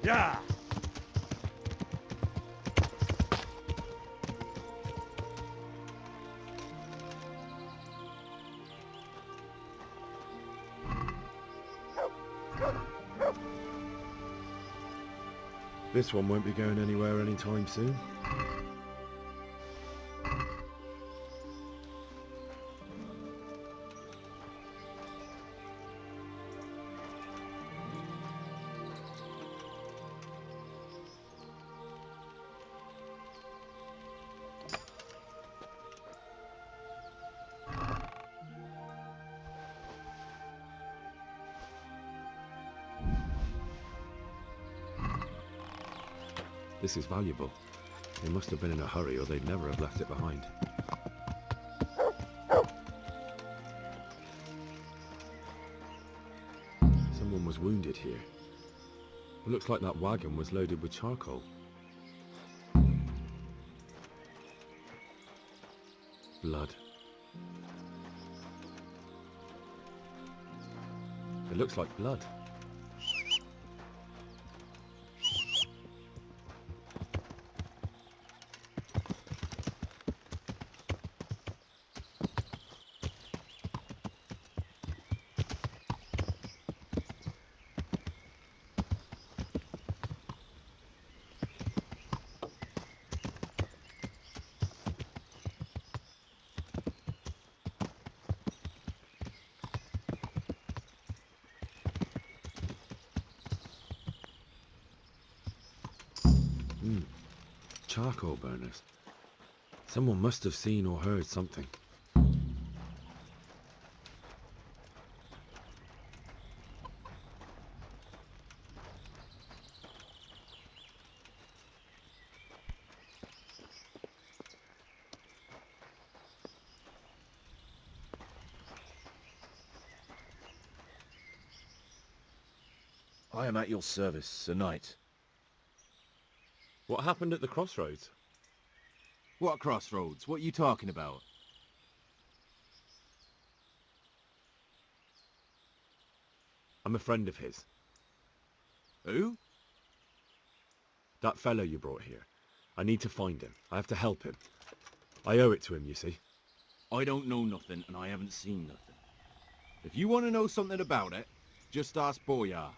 Yeah! This one won't be going anywhere anytime soon. This is valuable. They must have been in a hurry or they'd never have left it behind. Someone was wounded here. It looks like that wagon was loaded with charcoal. Blood. It looks like blood. Charcoal burners. Someone must have seen or heard something. I am at your service, Sir Knight. What happened at the crossroads? What crossroads? What are you talking about? I'm a friend of his. Who? That fellow you brought here. I need to find him. I have to help him. I owe it to him, you see. I don't know nothing, and I haven't seen nothing. If you want to know something about it, just ask Boyar.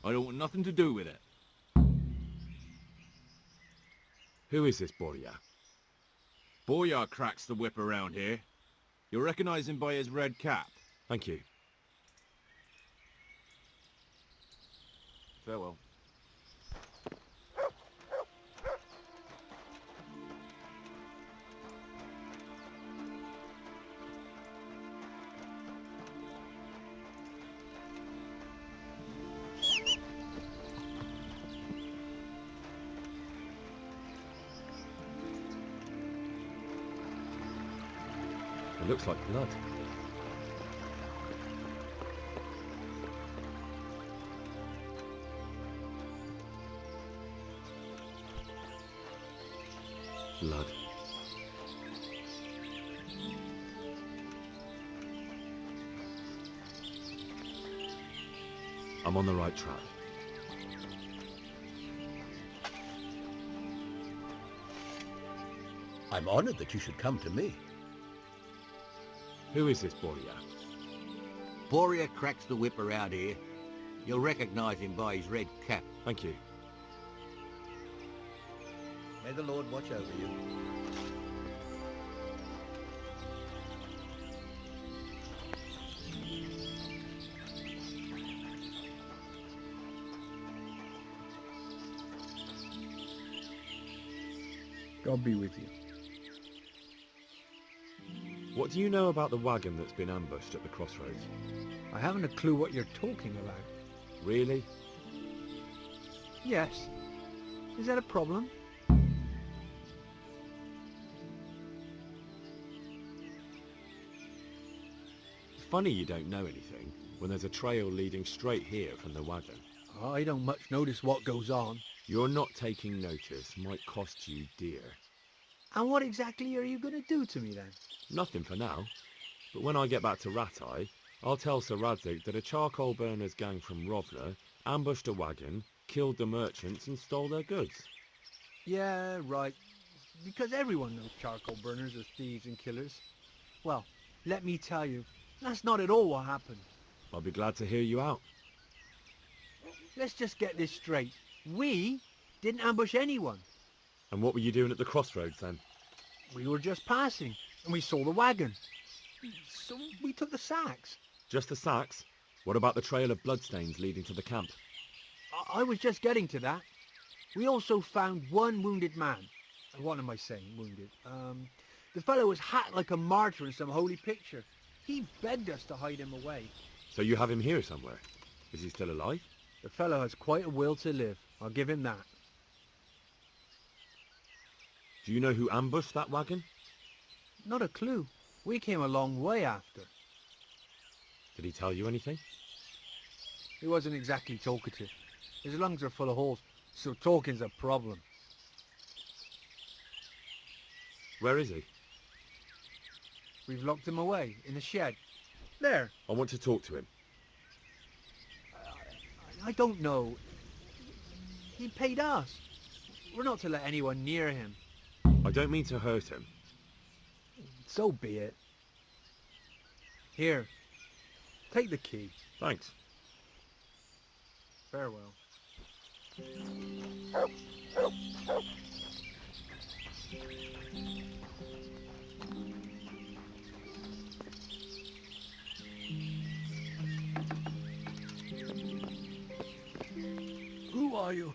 I don't want nothing to do with it. Who is this Boria? Boyar cracks the whip around here. You'll recognize him by his red cap. Thank you. Farewell. It looks like blood. Blood. I'm on the right track. I'm honored that you should come to me. Who is this Boria? Boria cracks the whip around here. You'll recognize him by his red cap. Thank you. May the Lord watch over you. God be with you. What do you know about the wagon that's been ambushed at the crossroads? I haven't a clue what you're talking about. Really? Yes. Is that a problem? It's funny you don't know anything when there's a trail leading straight here from the wagon. I don't much notice what goes on. Your not taking notice might cost you dear. And what exactly are you going to do to me then? Nothing for now, but when I get back to Rattay, I'll tell Sir Radzig that a charcoal burners gang from Rovna ambushed a wagon, killed the merchants and stole their goods. Yeah, right. Because everyone knows charcoal burners are thieves and killers. Well, let me tell you, that's not at all what happened. I'll be glad to hear you out. Let's just get this straight. We didn't ambush anyone. And what were you doing at the crossroads then? We were just passing, and we saw the wagon. So we took the sacks. Just the sacks? What about the trail of bloodstains leading to the camp? I was just getting to that. We also found one wounded man. What am I saying, wounded? The fellow was hacked like a martyr in some holy picture. He begged us to hide him away. So you have him here somewhere? Is he still alive? The fellow has quite a will to live. I'll give him that. Do you know who ambushed that wagon? Not a clue. We came a long way after. Did he tell you anything? He wasn't exactly talkative. His lungs are full of holes, so talking's a problem. Where is he? We've locked him away in the shed. There. I want to talk to him. I don't know. He paid us. We're not to let anyone near him. I don't mean to hurt him. So be it. Here. Take the key. Thanks. Farewell. Who are you?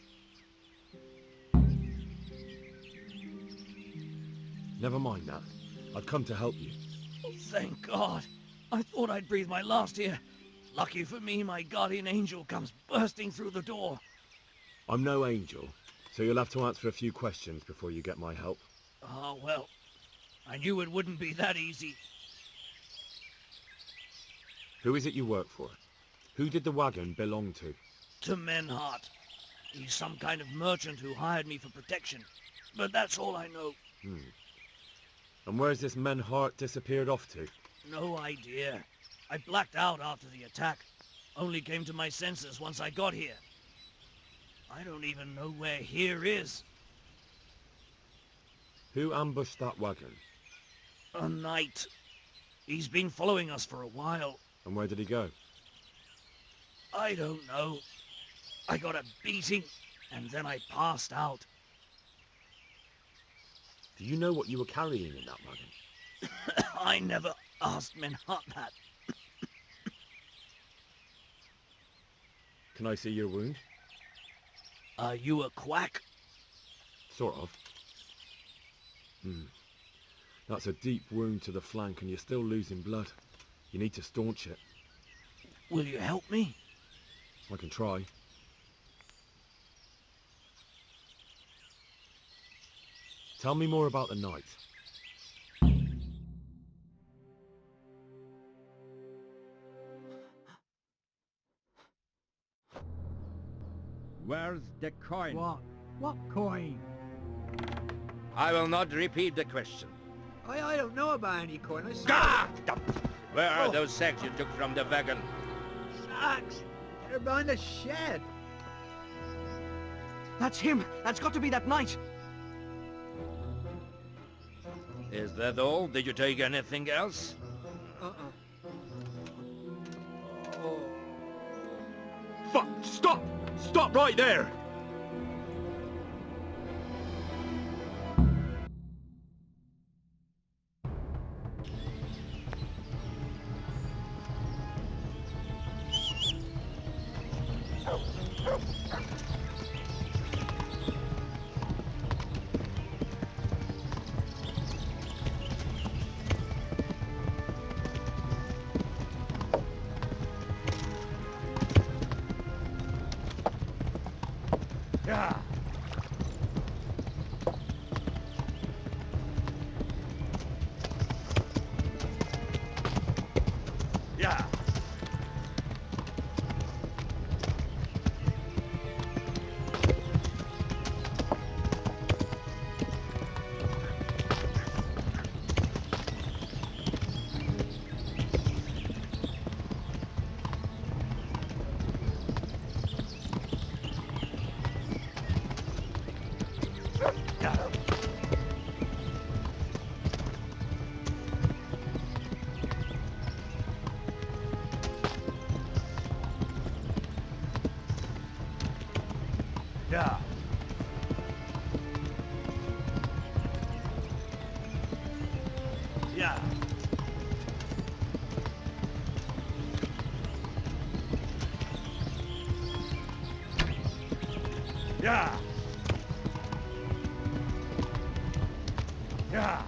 Never mind that. I've come to help you. Oh, thank God. I thought I'd breathe my last here. Lucky for me, my guardian angel comes bursting through the door. I'm no angel, so you'll have to answer a few questions before you get my help. Oh, well, I knew it wouldn't be that easy. Who is it you work for? Who did the wagon belong to? To Menhart. He's some kind of merchant who hired me for protection. But that's all I know. And where's this Menhart disappeared off to? No idea. I blacked out after the attack. Only came to my senses once I got here. I don't even know where here is. Who ambushed that wagon? A knight. He's been following us for a while. And where did he go? I don't know. I got a beating, and then I passed out. Do you know what you were carrying in that wagon? I never asked Menhart that. Can I see your wound? Are you a quack? Sort of. That's a deep wound to the flank and you're still losing blood. You need to staunch it. Will you help me? I can try. Tell me more about the night. Where's the coin? What coin? I will not repeat the question. I don't know about any coin. I saw Ah! Where are those sacks you took from the wagon? sacks. They're behind the shed. That's him! That's got to be that knight! Is that all? Did you take anything else? Fuck! Stop! Stop right there! Yeah. Yeah. Yeah.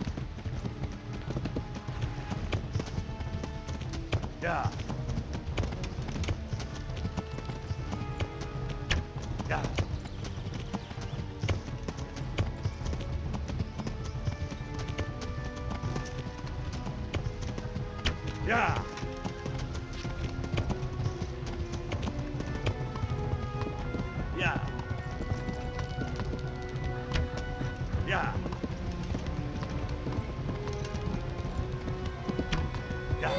Yeah. Yeah. Yeah. Yeah. Yeah.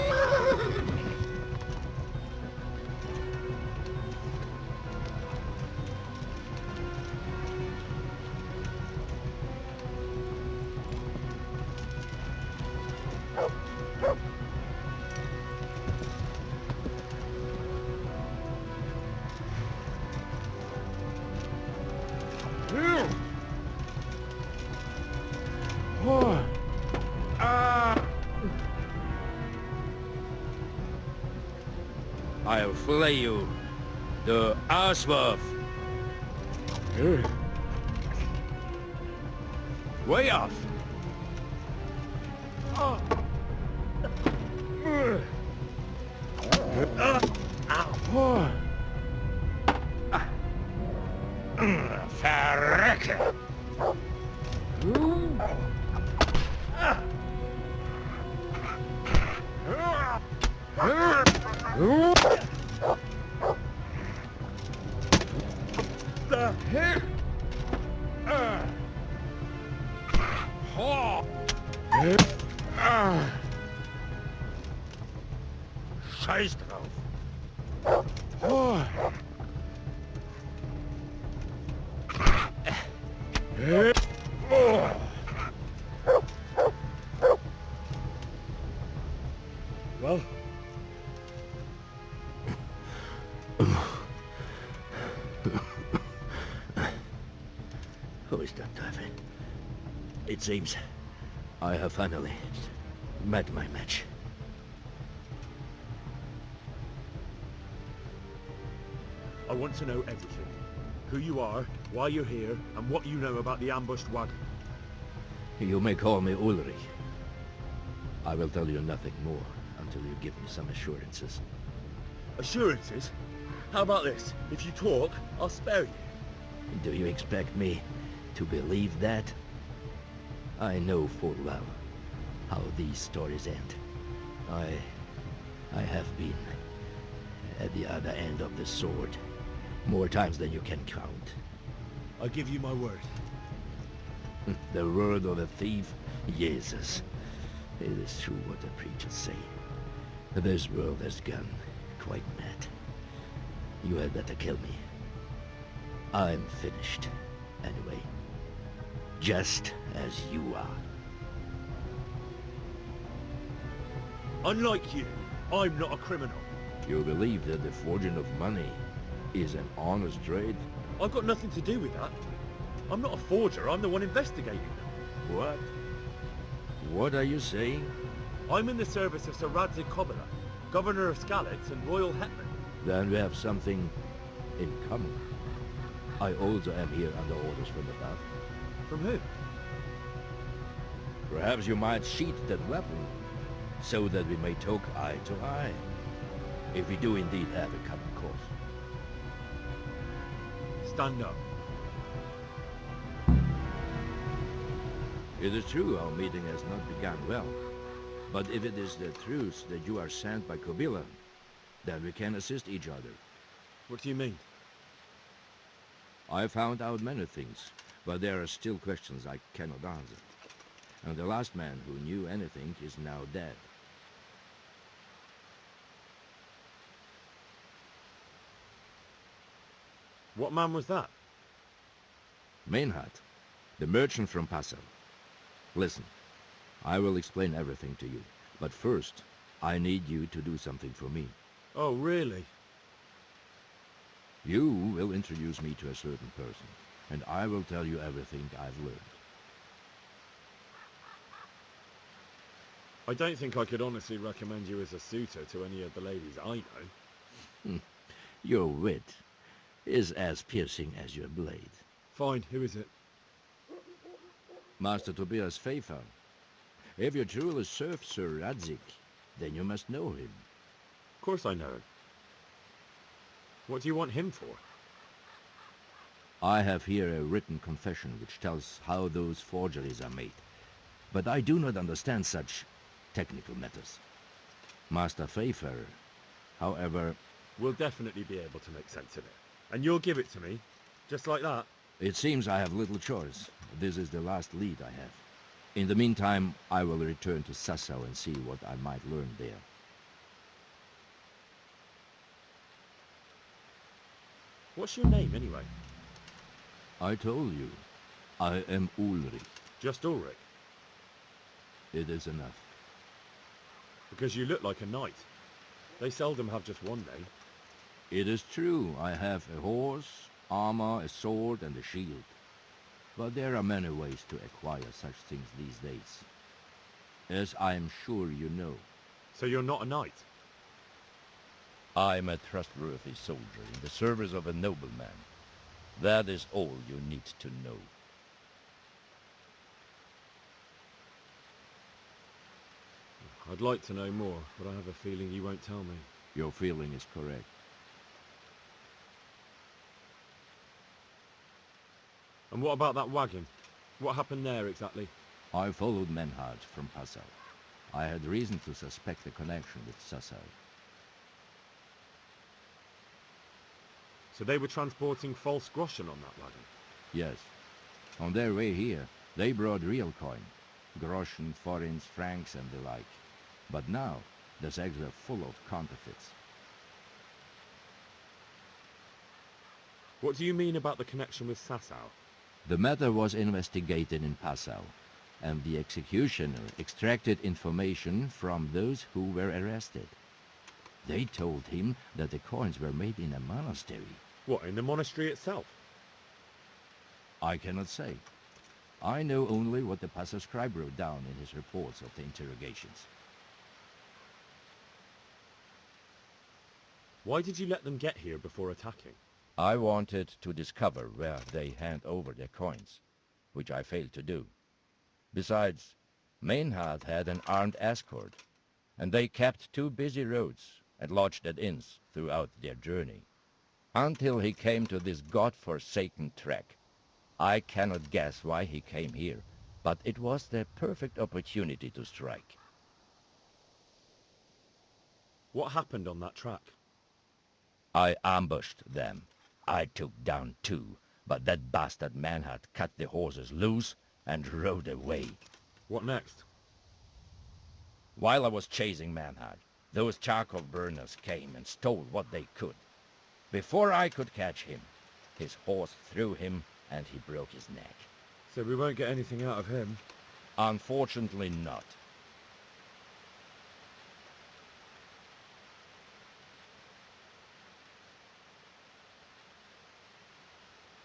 I'll flay you. The asswerf. Way off. Verrecke. Scheiß drauf. Well? Who is that, Teufel? It seems I have finally met my match. I want to know everything. Who you are, why you're here, and what you know about the ambushed wagon. You may call me Ulrich. I will tell you nothing more until you give me some assurances. Assurances? How about this? If you talk, I'll spare you. Do you expect me to believe that? I know full well how these stories end. I have been at the other end of the sword more times than you can count. I give you my word. The word of a thief? Jesus. It is true what the preachers say. This world has gone quite mad. You had better kill me. I'm finished, anyway. Just as you are. Unlike you, I'm not a criminal. You believe that the forging of money is an honest trade? I've got nothing to do with that. I'm not a forger, I'm the one investigating them. What? What are you saying? I'm in the service of Sir Radzig Kobyla, Governor of Skalitz and Royal Hetman. Then we have something in common. I also am here under orders from above. From who? Perhaps you might sheath that weapon, so that we may talk eye to eye. If we do indeed have a common cause. Stand up. It is true our meeting has not begun well. But if it is the truth that you are sent by Kobyla, then we can assist each other. What do you mean? I found out many things, but there are still questions I cannot answer. And the last man who knew anything is now dead. What man was that? Meinhard, the merchant from Passau. Listen, I will explain everything to you, but first, I need you to do something for me. Oh, really? You will introduce me to a certain person, and I will tell you everything I've learned. I don't think I could honestly recommend you as a suitor to any of the ladies I know. Your wit is as piercing as your blade. Fine, who is it? Master Tobias Pfeiffer. If you truly serve Sir Radzig, then you must know him. Of course I know him. What do you want him for? I have here a written confession which tells how those forgeries are made, but I do not understand such technical matters. Master Pfeiffer, however... We'll definitely be able to make sense of it. And you'll give it to me, just like that? It seems I have little choice. This is the last lead I have. In the meantime, I will return to Sassau and see what I might learn there. What's your name, anyway? I told you, I am Ulrich. Just Ulrich? It is enough. Because you look like a knight. They seldom have just one name. It is true, I have a horse, armor, a sword, and a shield. But there are many ways to acquire such things these days. As I am sure you know. So you're not a knight? I am a trustworthy soldier in the service of a nobleman. That is all you need to know. I'd like to know more, but I have a feeling you won't tell me. Your feeling is correct. And what about that wagon? What happened there exactly? I followed Menhard from Passau. I had reason to suspect a connection with Sassau. So they were transporting false groschen on that wagon? Yes. On their way here, they brought real coin. Groschen, forints, francs, and the like. But now, the sacks were full of counterfeits. What do you mean about the connection with Sassau? The matter was investigated in Passau, and the executioner extracted information from those who were arrested. They told him that the coins were made in a monastery. What, in the monastery itself? I cannot say. I know only what the Passau scribe wrote down in his reports of the interrogations. Why did you let them get here before attacking? I wanted to discover where they hand over their coins, which I failed to do. Besides, Maynard had an armed escort, and they kept two busy roads and lodged at inns throughout their journey, until he came to this god-forsaken track. I cannot guess why he came here, but it was the perfect opportunity to strike. What happened on that track? I ambushed them. I took down two, but that bastard Manhart cut the horses loose and rode away. What next? While I was chasing Manhart, those charcoal burners came and stole what they could. Before I could catch him, his horse threw him and he broke his neck. So we won't get anything out of him? Unfortunately not.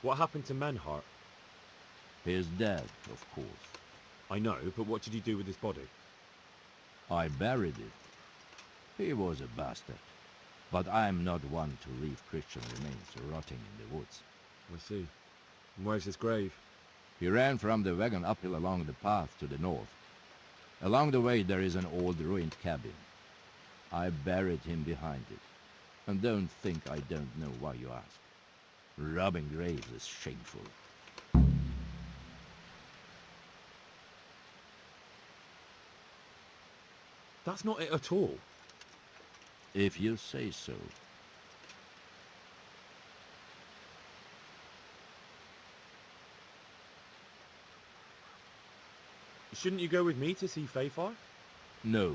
What happened to Menhart? He is dead, of course. I know, but what did you do with his body? I buried it. He was a bastard. But I am not one to leave Christian remains rotting in the woods. I see. And where's his grave? He ran from the wagon uphill along the path to the north. Along the way there is an old ruined cabin. I buried him behind it. And don't think I don't know why you ask. Robbing graves is shameful. That's not it at all. If you say so. Shouldn't you go with me to see Pfeiffer? No.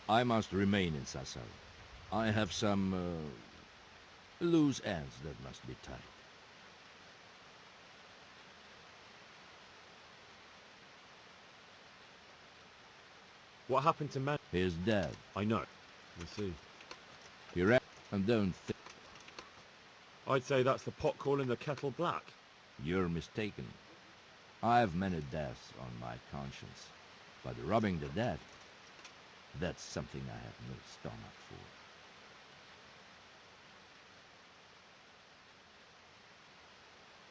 I must remain in Sassau. I have some, loose ends that must be tied. What happened to Men? He is dead. I know. I see. He ran and don't think I'd say that's the pot calling the kettle black. you're mistaken. I have many deaths on my conscience, but robbing the dead That's something I have no stomach for.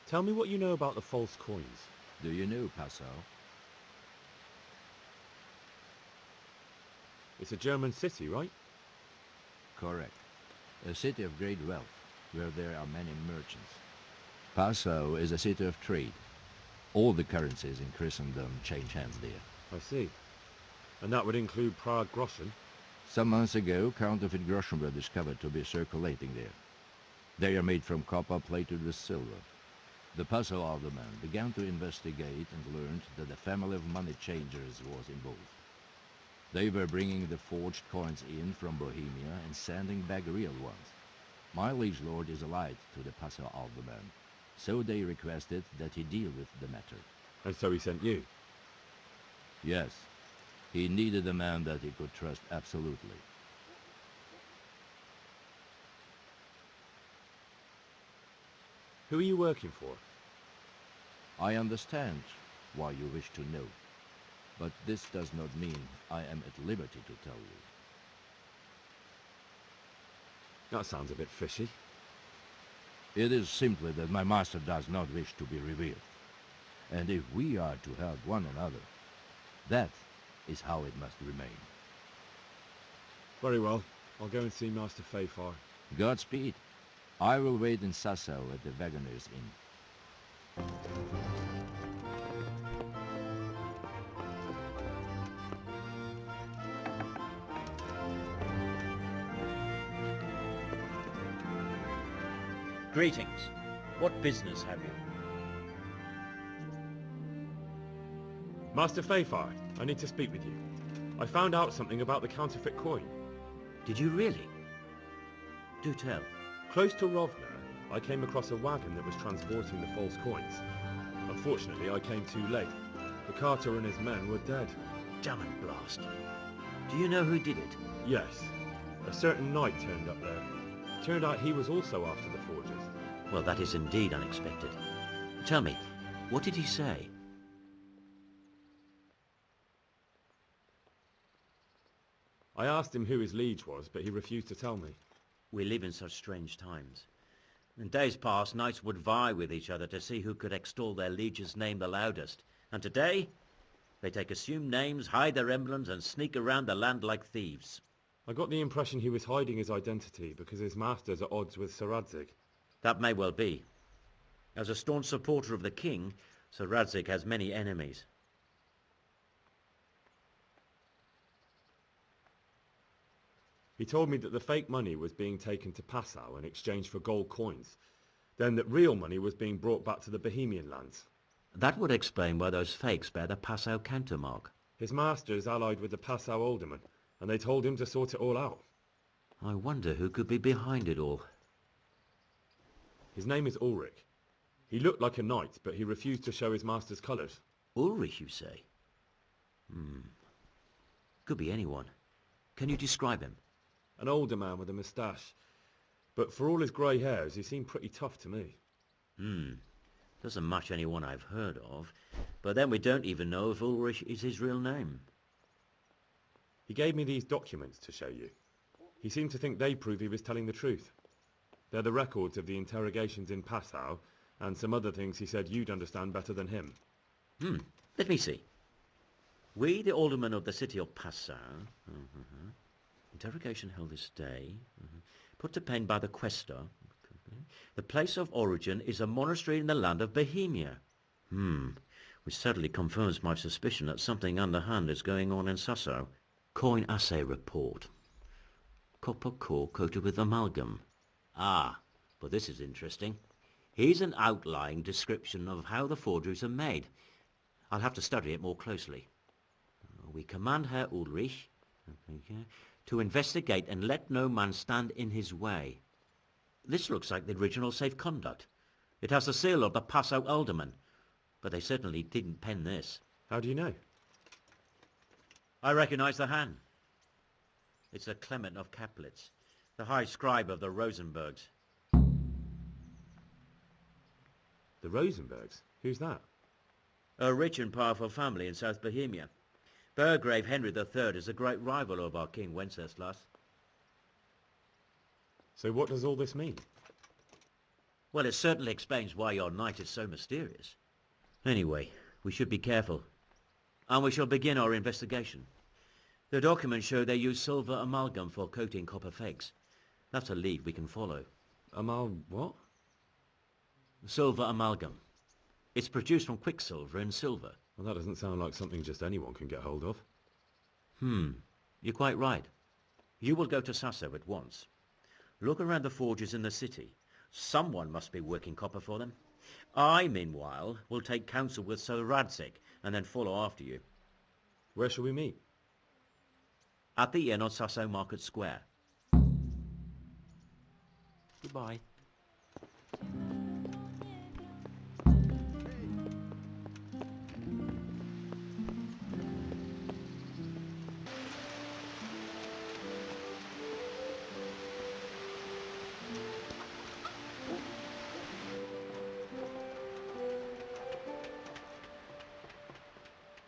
Tell me what you know about the false coins. Do you know Passau? It's a German city, right? Correct. A city of great wealth, where there are many merchants. Passau is a city of trade. All the currencies in Christendom change hands there. I see. And that would include Prague groschen? Some months ago, counterfeit groschen were discovered to be circulating there. They are made from copper plated with silver. The Passau alderman began to investigate and learned that a family of money changers was involved. They were bringing the forged coins in from Bohemia and sending back real ones. My liege lord is allied to the Passau alderman, so they requested that he deal with the matter. And so he sent you? Yes, he needed a man that he could trust absolutely. Who are you working for? I understand why you wish to know, but this does not mean I am at liberty to tell you. That sounds a bit fishy. It is simply that my master does not wish to be revealed. And if we are to help one another, that is how it must remain. Very well. I'll go and see Master Fayfar. Godspeed. I will wait in Sassau at the Wagoner's Inn. Greetings. What business have you? Master Fayfar, I need to speak with you. I found out something about the counterfeit coin. Did you really? Do tell. Close to Rovna, I came across a wagon that was transporting the false coins. Unfortunately, I came too late. The carter and his men were dead. Damn and blast. Do you know who did it? Yes, a certain knight turned up there. Turned out he was also after the forgers. Well, that is indeed unexpected. Tell me, what did he say? I asked him who his liege was, but he refused to tell me. We live in such strange times. In days past, knights would vie with each other to see who could extol their liege's name the loudest. And today, they take assumed names, hide their emblems, and sneak around the land like thieves. I got the impression he was hiding his identity because his master's at odds with Sir Radzig. That may well be. As a staunch supporter of the king, Sir Radzig has many enemies. He told me that the fake money was being taken to Passau in exchange for gold coins, then that real money was being brought back to the Bohemian lands. That would explain why those fakes bear the Passau countermark. His master is allied with the Passau alderman, and they told him to sort it all out. I wonder who could be behind it all. His name is Ulrich. He looked like a knight, but he refused to show his master's colours. Ulrich, you say? Could be anyone. Can you describe him? An older man with a moustache. But for all his grey hairs, he seemed pretty tough to me. Doesn't match anyone I've heard of. But then we don't even know if Ulrich is his real name. He gave me these documents to show you. He seemed to think they prove he was telling the truth. They're the records of the interrogations in Passau, and some other things he said you'd understand better than him. Let me see. We, the aldermen of the city of Passau. Interrogation held this day. Put to pen by the questor. The place of origin is a monastery in the land of Bohemia. Which certainly confirms my suspicion that something underhand is going on in Sassau. Coin assay report. Copper core coated with amalgam. But this is interesting. Here's an outline description of how the forgeries are made. I'll have to study it more closely. We command Herr Ulrich to investigate and let no man stand in his way. This looks like the original safe conduct. It has the seal of the Passau alderman, but they certainly didn't pen this. How do you know? I recognize the hand. It's a Clement of Caplitz, the high scribe of the Rosenbergs. The Rosenbergs? Who's that? A rich and powerful family in South Bohemia. Burgrave Henry III is a great rival of our King Wenceslaus. So what does all this mean? Well, it certainly explains why your knight is so mysterious. Anyway, we should be careful. And we shall begin our investigation. The documents show they use silver amalgam for coating copper fakes. That's a lead we can follow. What? Silver amalgam. It's produced from quicksilver and silver. Well, that doesn't sound like something just anyone can get hold of. You're quite right. You will go to Sasso at once. Look around the forges in the city. Someone must be working copper for them. I, meanwhile, will take counsel with Sir Radzig and then follow after you. Where shall we meet? At the inn on Sasso Market Square. Goodbye.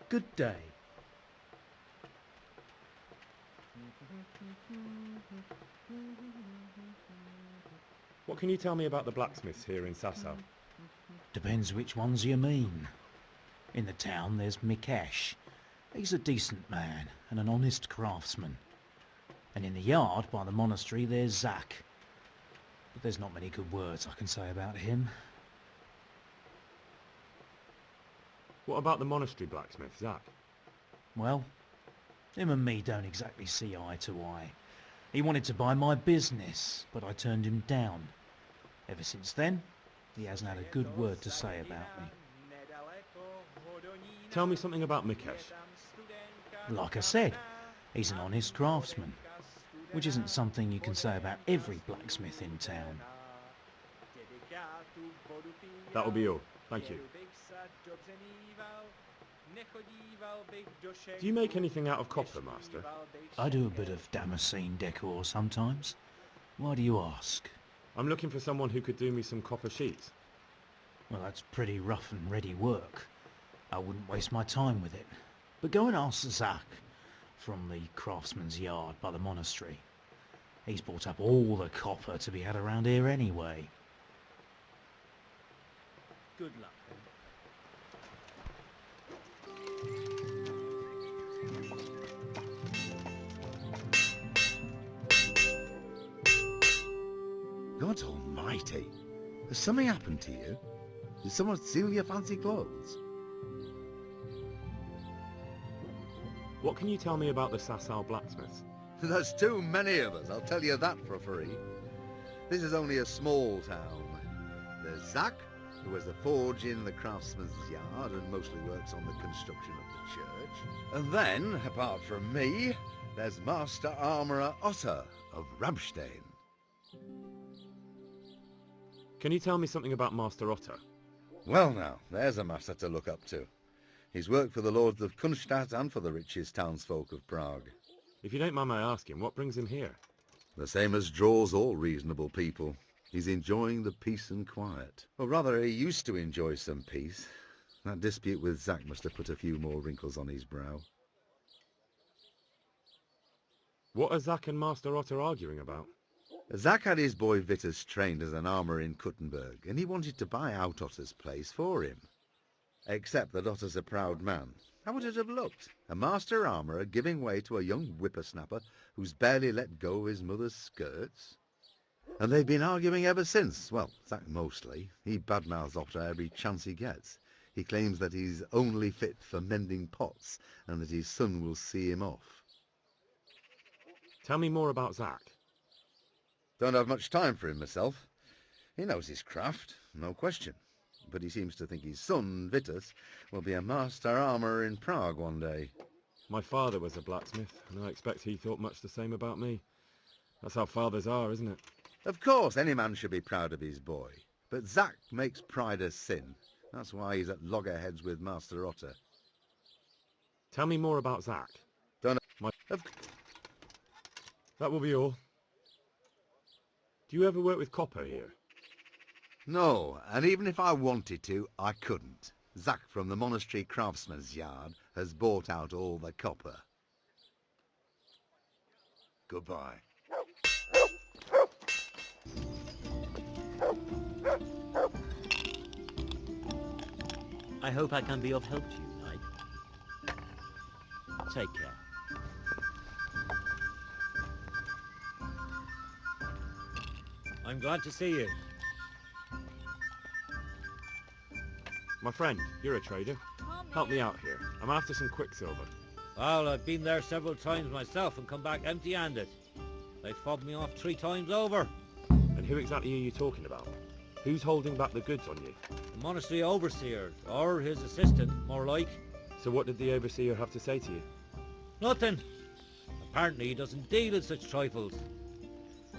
Good day. What can you tell me about the blacksmiths here in Sasso? Depends which ones you mean. In the town there's Mikesh. He's a decent man and an honest craftsman. And in the yard by the monastery there's Zach. But there's not many good words I can say about him. What about the monastery blacksmith, Zach? Well, him and me don't exactly see eye to eye. He wanted to buy my business, but I turned him down. Ever since then, he hasn't had a good word to say about me. Tell me something about Mikesh. Like I said, he's an honest craftsman, which isn't something you can say about every blacksmith in town. That'll be all. Thank you. Do you make anything out of copper, Master? I do a bit of Damascene decor sometimes. Why do you ask? I'm looking for someone who could do me some copper sheets. Well, that's pretty rough and ready work. I wouldn't waste my time with it. But go and ask Zach from the craftsman's yard by the monastery. He's bought up all the copper to be had around here anyway. Good luck then. God almighty! Has something happened to you? Did someone steal your fancy clothes? What can you tell me about the Sassau blacksmiths? There's too many of us, I'll tell you that for free. This is only a small town. There's Zach, who has a forge in the craftsman's yard and mostly works on the construction of the church. And then, apart from me, there's Master Armourer Otter of Rabstein. Can you tell me something about Master Otter? Well now, there's a master to look up to. He's worked for the lords of Kunstadt and for the richest townsfolk of Prague. If you don't mind my asking, what brings him here? The same as draws all reasonable people. He's enjoying the peace and quiet. Or rather, he used to enjoy some peace. That dispute with Zach must have put a few more wrinkles on his brow. What are Zach and Master Otter arguing about? Zach had his boy Vitus trained as an armourer in Kuttenberg, and he wanted to buy out Otter's place for him. Except that Otter's a proud man. How would it have looked? A master armourer giving way to a young whippersnapper who's barely let go of his mother's skirts? And they've been arguing ever since. Well, Zach mostly. He badmouths Otter every chance he gets. He claims that he's only fit for mending pots, and that his son will see him off. Tell me more about Zach. Don't have much time for him myself. He knows his craft, no question. But he seems to think his son, Vitus, will be a master armourer in Prague one day. My father was a blacksmith, and I expect he thought much the same about me. That's how fathers are, isn't it? Of course, any man should be proud of his boy. But Zach makes pride a sin. That's why he's at loggerheads with Master Otter. Tell me more about Zach. Don't That will be all. Do you ever work with copper here? No, and even if I wanted to, I couldn't. Zack from the monastery craftsman's yard has bought out all the copper. Goodbye. I hope I can be of help to you, knight. Take care. I'm glad to see you. My friend, you're a trader. Help me out here. I'm after some quicksilver. Well, I've been there several times myself and come back empty-handed. They fobbed me off 3 times over. And who exactly are you talking about? Who's holding back the goods on you? The monastery overseer, or his assistant, more like. So what did the overseer have to say to you? Nothing. Apparently he doesn't deal in such trifles.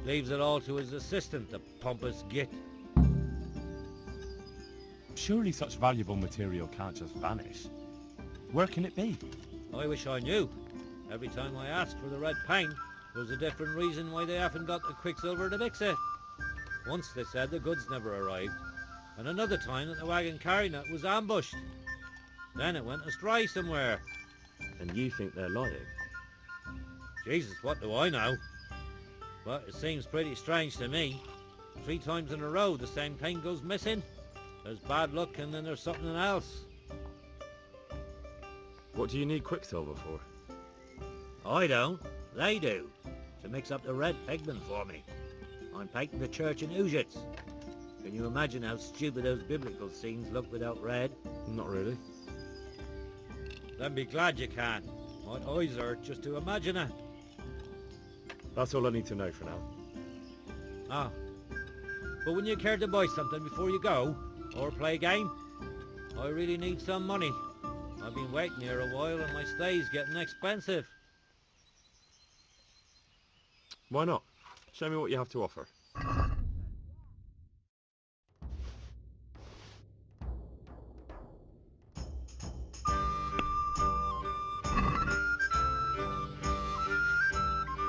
Leaves it all to his assistant, the pompous git. Surely such valuable material can't just vanish. Where can it be? I wish I knew. Every time I asked for the red paint, there's a different reason why they haven't got the quicksilver to mix it. Once they said the goods never arrived, and another time that the wagon carrying it was ambushed. Then it went astray somewhere. And you think they're lying? Jesus, what do I know? But it seems pretty strange to me. 3 times in a row the same thing goes missing. There's bad luck and then there's something else. What do you need quicksilver for? I don't. They do. To mix up the red pigment for me. I'm painting the church in Ujits. Can you imagine how stupid those biblical scenes look without red? Not really. Then be glad you can. My eyes hurt just to imagine it. That's all I need to know for now. Ah. But wouldn't you care to buy something before you go? Or play a game? I really need some money. I've been waiting here a while and my stay's getting expensive. Why not? Show me what you have to offer.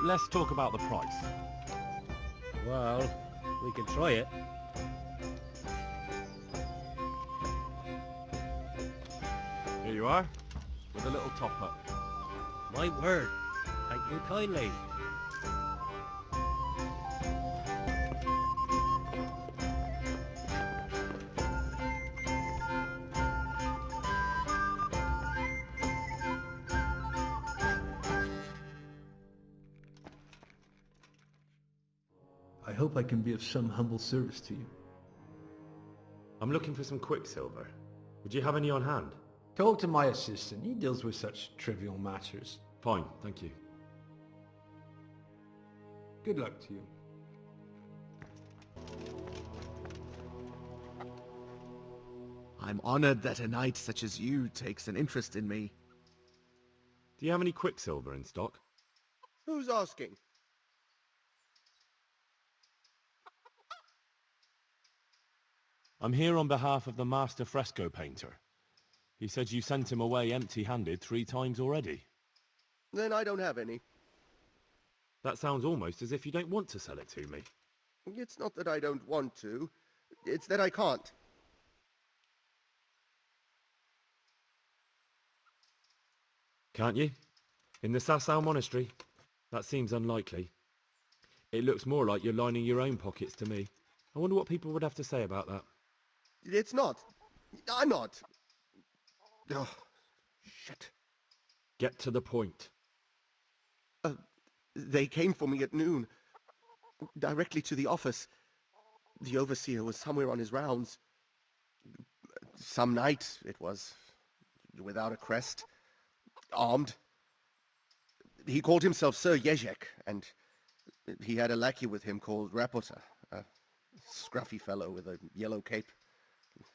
Let's talk about the price. Well, we can try it. Here you are, with a little top up. My word. Thank you kindly. I hope I can be of some humble service to you. I'm looking for some quicksilver. Would you have any on hand? Talk to my assistant. He deals with such trivial matters. Fine, thank you. Good luck to you. I'm honored that a knight such as you takes an interest in me. Do you have any quicksilver in stock? Who's asking? I'm here on behalf of the master fresco painter. He said you sent him away empty-handed 3 times already. Then I don't have any. That sounds almost as if you don't want to sell it to me. It's not that I don't want to. It's that I can't. Can't you? In the Sasau monastery? That seems unlikely. It looks more like you're lining your own pockets to me. I wonder what people would have to say about that. It's not. I'm not. Oh, shit. Get to the point. They came for me at noon. Directly to the office. The overseer was somewhere on his rounds. Some knight, it was. Without a crest. Armed. He called himself Sir Jezek, and he had a lackey with him called Rapota, a scruffy fellow with a yellow cape.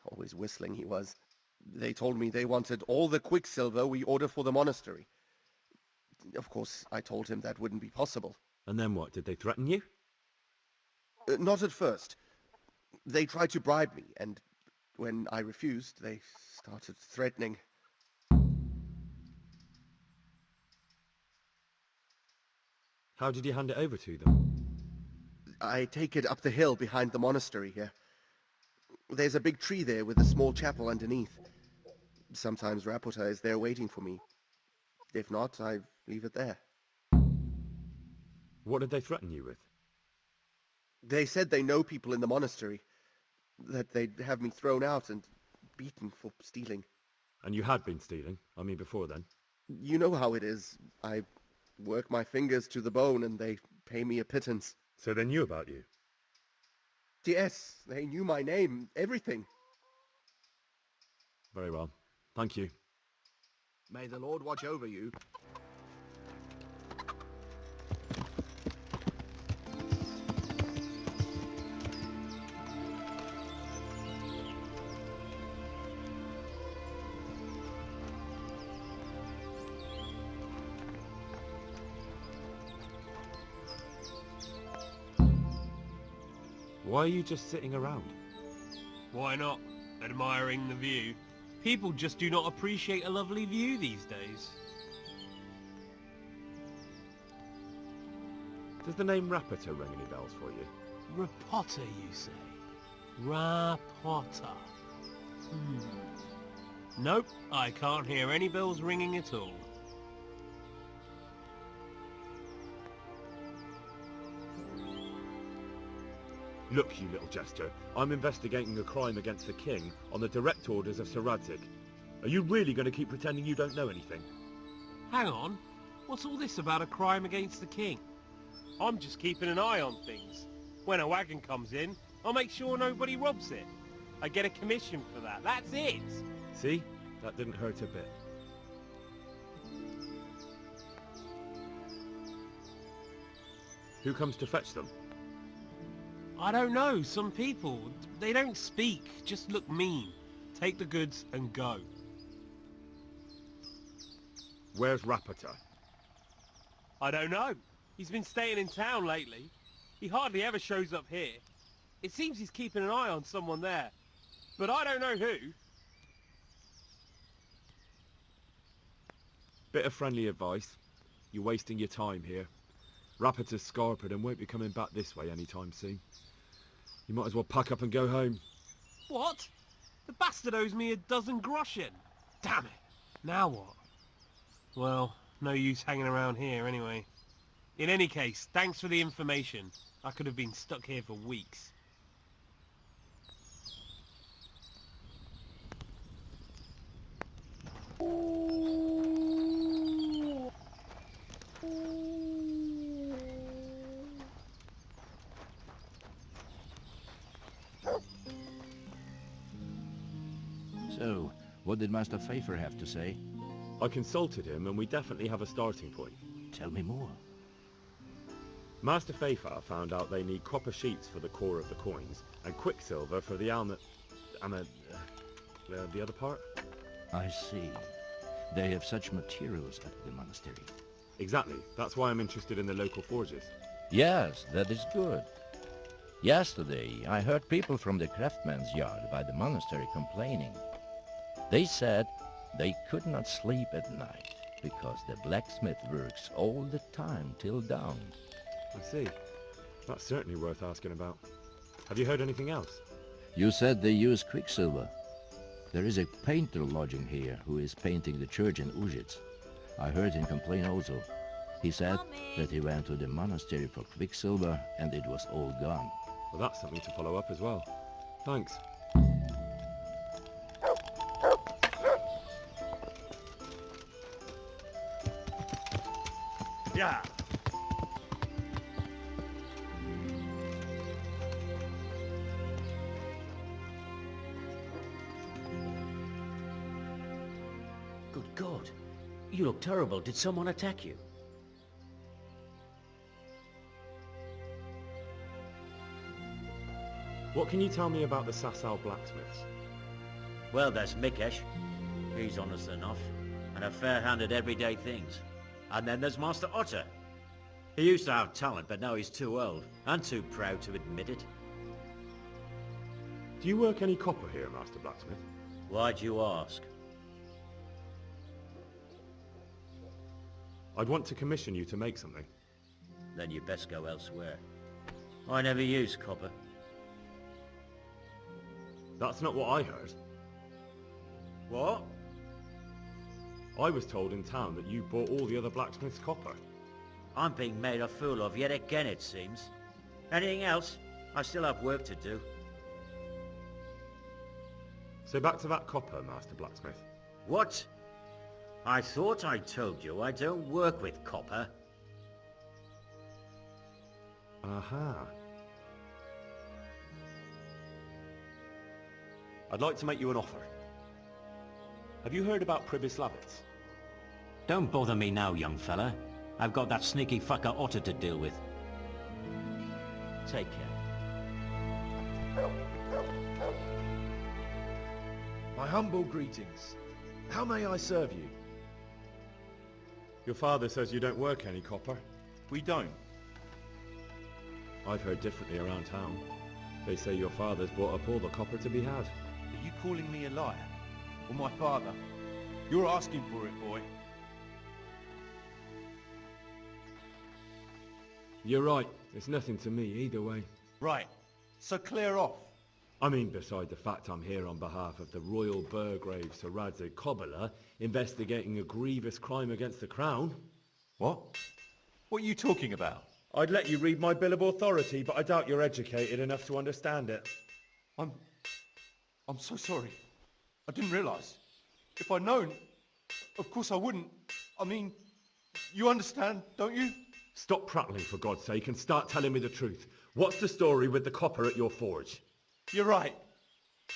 Always whistling he was. They told me they wanted all the quicksilver we order for the monastery. Of course, I told him that wouldn't be possible. And then what? Did they threaten you? Not at first. They tried to bribe me, and when I refused, they started threatening. How did you hand it over to them? I take it up the hill behind the monastery here. There's a big tree there with a small chapel underneath. Sometimes Rapota is there waiting for me. If not, I leave it there. What did they threaten you with? They said they know people in the monastery, that they'd have me thrown out and beaten for stealing. And you had been stealing? I mean, before then? You know how it is. I work my fingers to the bone and they pay me a pittance. So they knew about you? Yes, they knew my name, everything. Very well. Thank you. May the Lord watch over you. Why are you just sitting around? Why not? Admiring the view. People just do not appreciate a lovely view these days. Does the name Rapota ring any bells for you? Rapota, you say? Rapota. Nope, I can't hear any bells ringing at all. Look, you little jester, I'm investigating a crime against the king on the direct orders of Sir Radzig. Are you really going to keep pretending you don't know anything? Hang on, what's all this about a crime against the king? I'm just keeping an eye on things. When a wagon comes in, I'll make sure nobody robs it. I get a commission for that, that's it! See? That didn't hurt a bit. Who comes to fetch them? I don't know, some people, they don't speak, just look mean. Take the goods and go. Where's Rapota? I don't know. He's been staying in town lately. He hardly ever shows up here. It seems he's keeping an eye on someone there. But I don't know who. Bit of friendly advice. You're wasting your time here. Rapota's scarpered and won't be coming back this way anytime soon. You might as well pack up and go home. What? The bastard owes me 12 groschen. Damn it. Now what? Well, no use hanging around here anyway. In any case, thanks for the information. I could have been stuck here for weeks. So, what did Master Pfeiffer have to say? I consulted him and we definitely have a starting point. Tell me more. Master Pfeiffer found out they need copper sheets for the core of the coins and quicksilver for the the other part? I see. They have such materials at the monastery. Exactly. That's why I'm interested in the local forges. Yes, that is good. Yesterday, I heard people from the craftsman's yard by the monastery complaining. They said they could not sleep at night because the blacksmith works all the time till dawn. I see. That's certainly worth asking about. Have you heard anything else? You said they use quicksilver. There is a painter lodging here who is painting the church in Ujits. I heard him complain also. He said that he went to the monastery for quicksilver and it was all gone. Well, that's something to follow up as well. Thanks. Yeah. Good God. You look terrible. Did someone attack you? What can you tell me about the Sasau blacksmiths? Well, there's Mikesh. He's honest enough, and a fair-handed everyday things. And then there's Master Otter. He used to have talent, but now he's too old, and too proud to admit it. Do you work any copper here, Master Blacksmith? Why'd you ask? I'd want to commission you to make something. Then you'd best go elsewhere. I never use copper. That's not what I heard. What? I was told in town that you bought all the other blacksmith's copper. I'm being made a fool of yet again, it seems. Anything else? I still have work to do. So back to that copper, Master Blacksmith. What? I thought I told you I don't work with copper. Aha. I'd like to make you an offer. Have you heard about Pribyslavitz? Don't bother me now, young fella. I've got that sneaky fucker Otter to deal with. Take care. My humble greetings. How may I serve you? Your father says you don't work any copper. We don't. I've heard differently around town. They say your father's bought up all the copper to be had. Are you calling me a liar? Or my father? You're asking for it, boy. You're right. It's nothing to me either way. Right. So clear off. I mean, beside the fact I'm here on behalf of the Royal Burgrave Sir Radzig Kobyla, investigating a grievous crime against the Crown. What? What are you talking about? I'd let you read my Bill of Authority, but I doubt you're educated enough to understand it. I'm so sorry. I didn't realise. If I'd known, of course I wouldn't. I mean, you understand, don't you? Stop prattling, for God's sake, and start telling me the truth. What's the story with the copper at your forge? You're right.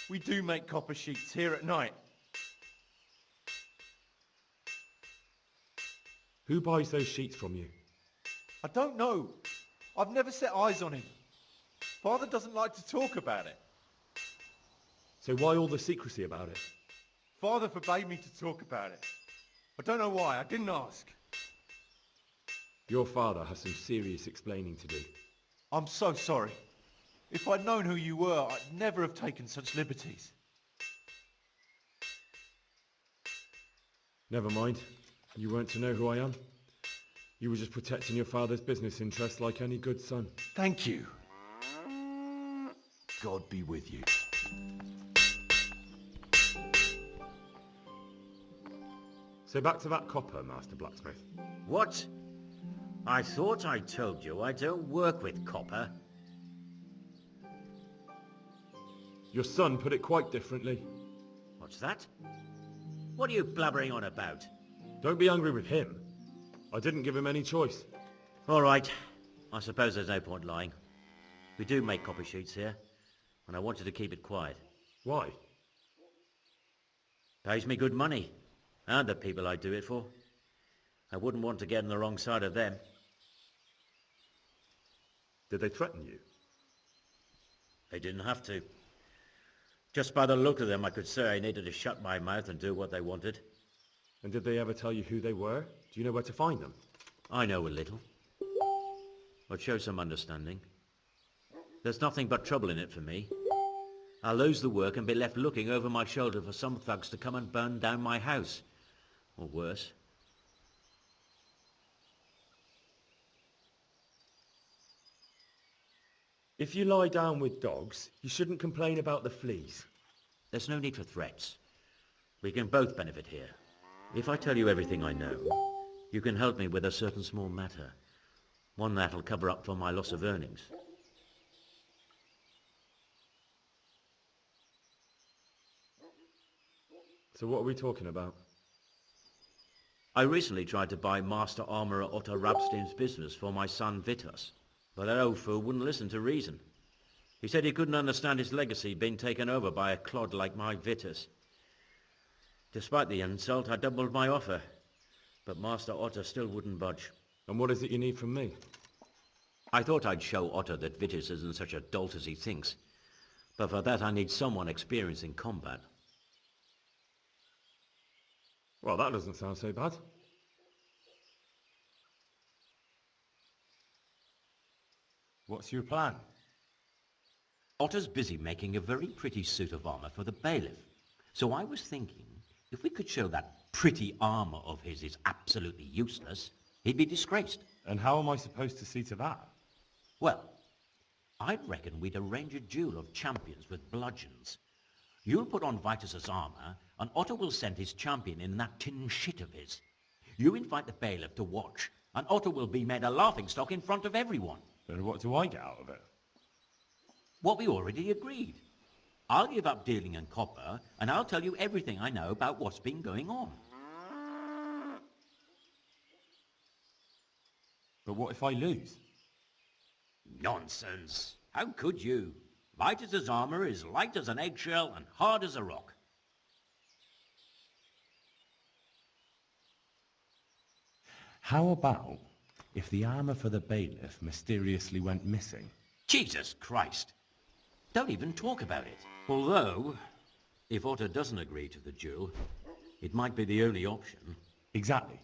We do make copper sheets here at night. Who buys those sheets from you? I don't know. I've never set eyes on him. Father doesn't like to talk about it. So why all the secrecy about it? Father forbade me to talk about it. I don't know why. I didn't ask. Your father has some serious explaining to do. I'm so sorry. If I'd known who you were, I'd never have taken such liberties. Never mind. You weren't to know who I am. You were just protecting your father's business interests like any good son. Thank you. God be with you. So back to that copper, Master Blacksmith. What? I thought I told you I don't work with copper. Your son put it quite differently. What's that? What are you blabbering on about? Don't be angry with him. I didn't give him any choice. All right. I suppose there's no point lying. We do make copper sheets here, and I wanted to keep it quiet. Why? Pays me good money, and the people I do it for. I wouldn't want to get on the wrong side of them. Did they threaten you? They didn't have to. Just by the look of them, I could say I needed to shut my mouth and do what they wanted. And did they ever tell you who they were? Do you know where to find them? I know a little. But show some understanding. There's nothing but trouble in it for me. I'll lose the work and be left looking over my shoulder for some thugs to come and burn down my house. Or worse. If you lie down with dogs, you shouldn't complain about the fleas. There's no need for threats. We can both benefit here. If I tell you everything I know, you can help me with a certain small matter. One that'll cover up for my loss of earnings. So what are we talking about? I recently tried to buy Master Armourer Otto Rabstein's business for my son Vitus, but that old fool wouldn't listen to reason. He said he couldn't understand his legacy being taken over by a clod like my Vitus. Despite the insult, I doubled my offer, but Master Otto still wouldn't budge. And what is it you need from me? I thought I'd show Otto that Vitus isn't such a dolt as he thinks, but for that I need someone experienced in combat. Well, that doesn't sound so bad. What's your plan? Otto's busy making a very pretty suit of armour for the bailiff. So I was thinking, if we could show that pretty armour of his is absolutely useless, he'd be disgraced. And how am I supposed to see to that? Well, I'd reckon we'd arrange a duel of champions with bludgeons. You'll put on Vitus's armour, and Otto will send his champion in that tin shit of his. You invite the bailiff to watch, and Otto will be made a laughingstock in front of everyone. Then what do I get out of it? What we already agreed. I'll give up dealing in copper, and I'll tell you everything I know about what's been going on. But what if I lose? Nonsense. How could you? Vitus's armour is light as an eggshell and hard as a rock. How about if the armour for the bailiff mysteriously went missing? Jesus Christ! Don't even talk about it. Although, if Otto doesn't agree to the duel, it might be the only option. Exactly.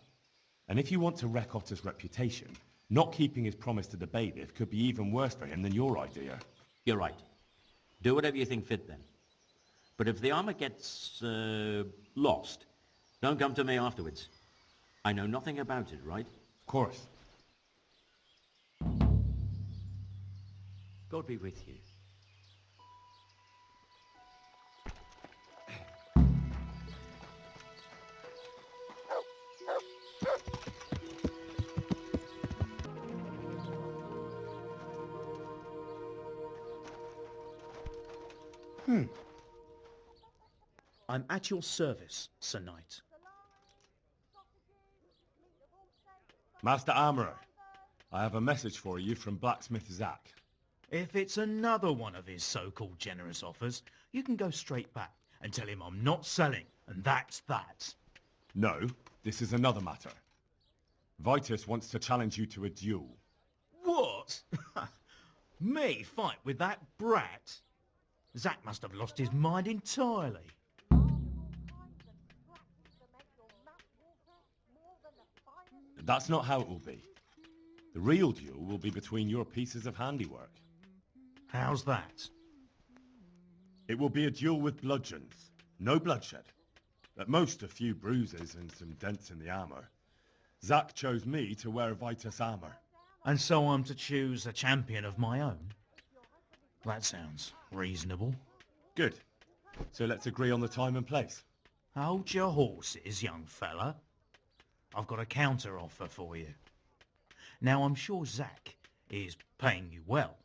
And if you want to wreck Otto's reputation, not keeping his promise to the bailiff could be even worse for him than your idea. You're right. Do whatever you think fit then. But if the armour gets, lost, don't come to me afterwards. I know nothing about it, right? Of course. God be with you. I'm at your service, Sir Knight. Master Armourer, I have a message for you from blacksmith Zach. If it's another one of his so-called generous offers, you can go straight back and tell him I'm not selling, and that's that. No, this is another matter. Vitus wants to challenge you to a duel. What? Me fight with that brat? Zach must have lost his mind entirely. That's not how it will be. The real duel will be between your pieces of handiwork. How's that? It will be a duel with bludgeons. No bloodshed. At most a few bruises and some dents in the armour. Zach chose me to wear Vitus armour. And so I'm to choose a champion of my own? That sounds reasonable. Good. So let's agree on the time and place. Hold your horses, young fella. I've got a counter offer for you. Now I'm sure Zach is paying you well.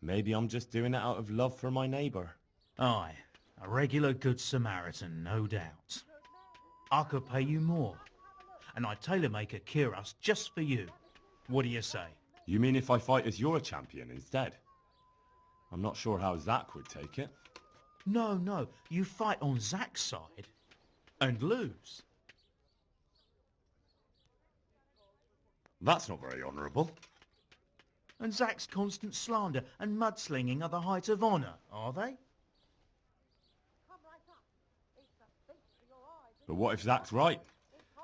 Maybe I'm just doing it out of love for my neighbour. Aye, a regular good Samaritan, no doubt. I could pay you more, and I'd tailor-make a cuirass just for you. What do you say? You mean if I fight as your champion instead? I'm not sure how Zach would take it. No, you fight on Zach's side and lose. That's not very honourable. And Zach's constant slander and mudslinging are the height of honour, are they? But what if Zach's right?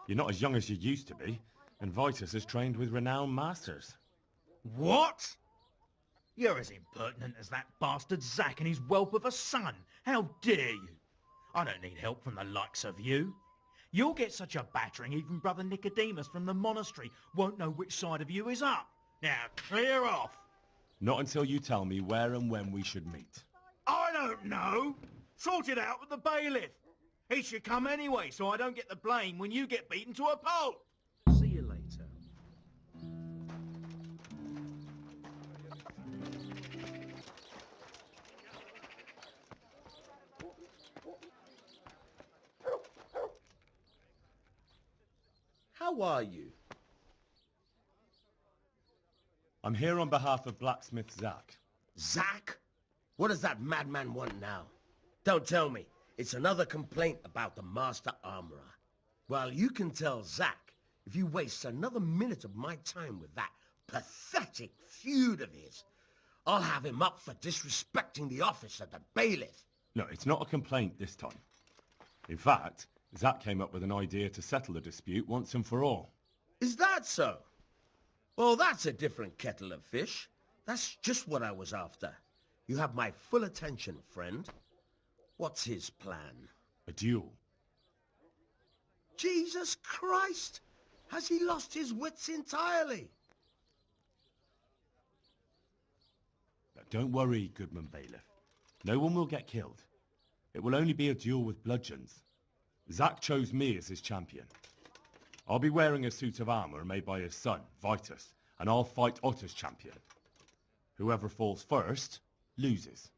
You're not as young as you used to be, and Vitus is trained with renowned masters. What? You're as impertinent as that bastard Zach and his whelp of a son. How dare you? I don't need help from the likes of you. You'll get such a battering even Brother Nicodemus from the monastery won't know which side of you is up. Now clear off. Not until you tell me where and when we should meet. I don't know. Sort it out with the bailiff. He should come anyway, so I don't get the blame when you get beaten to a pulp. See you later. How are you? I'm here on behalf of blacksmith Zach. Zach? What does that madman want now? Don't tell me. It's another complaint about the master armorer. Well, you can tell Zach if you waste another minute of my time with that pathetic feud of his. I'll have him up for disrespecting the office of the bailiff. No, it's not a complaint this time. In fact, Zach came up with an idea to settle the dispute once and for all. Is that so? Well, that's a different kettle of fish. That's just what I was after. You have my full attention, friend. What's his plan? A duel. Jesus Christ! Has he lost his wits entirely? Now, don't worry, Goodman Bailiff. No one will get killed. It will only be a duel with bludgeons. Zach chose me as his champion. I'll be wearing a suit of armor made by his son, Vitus, and I'll fight Otto's champion. Whoever falls first, loses.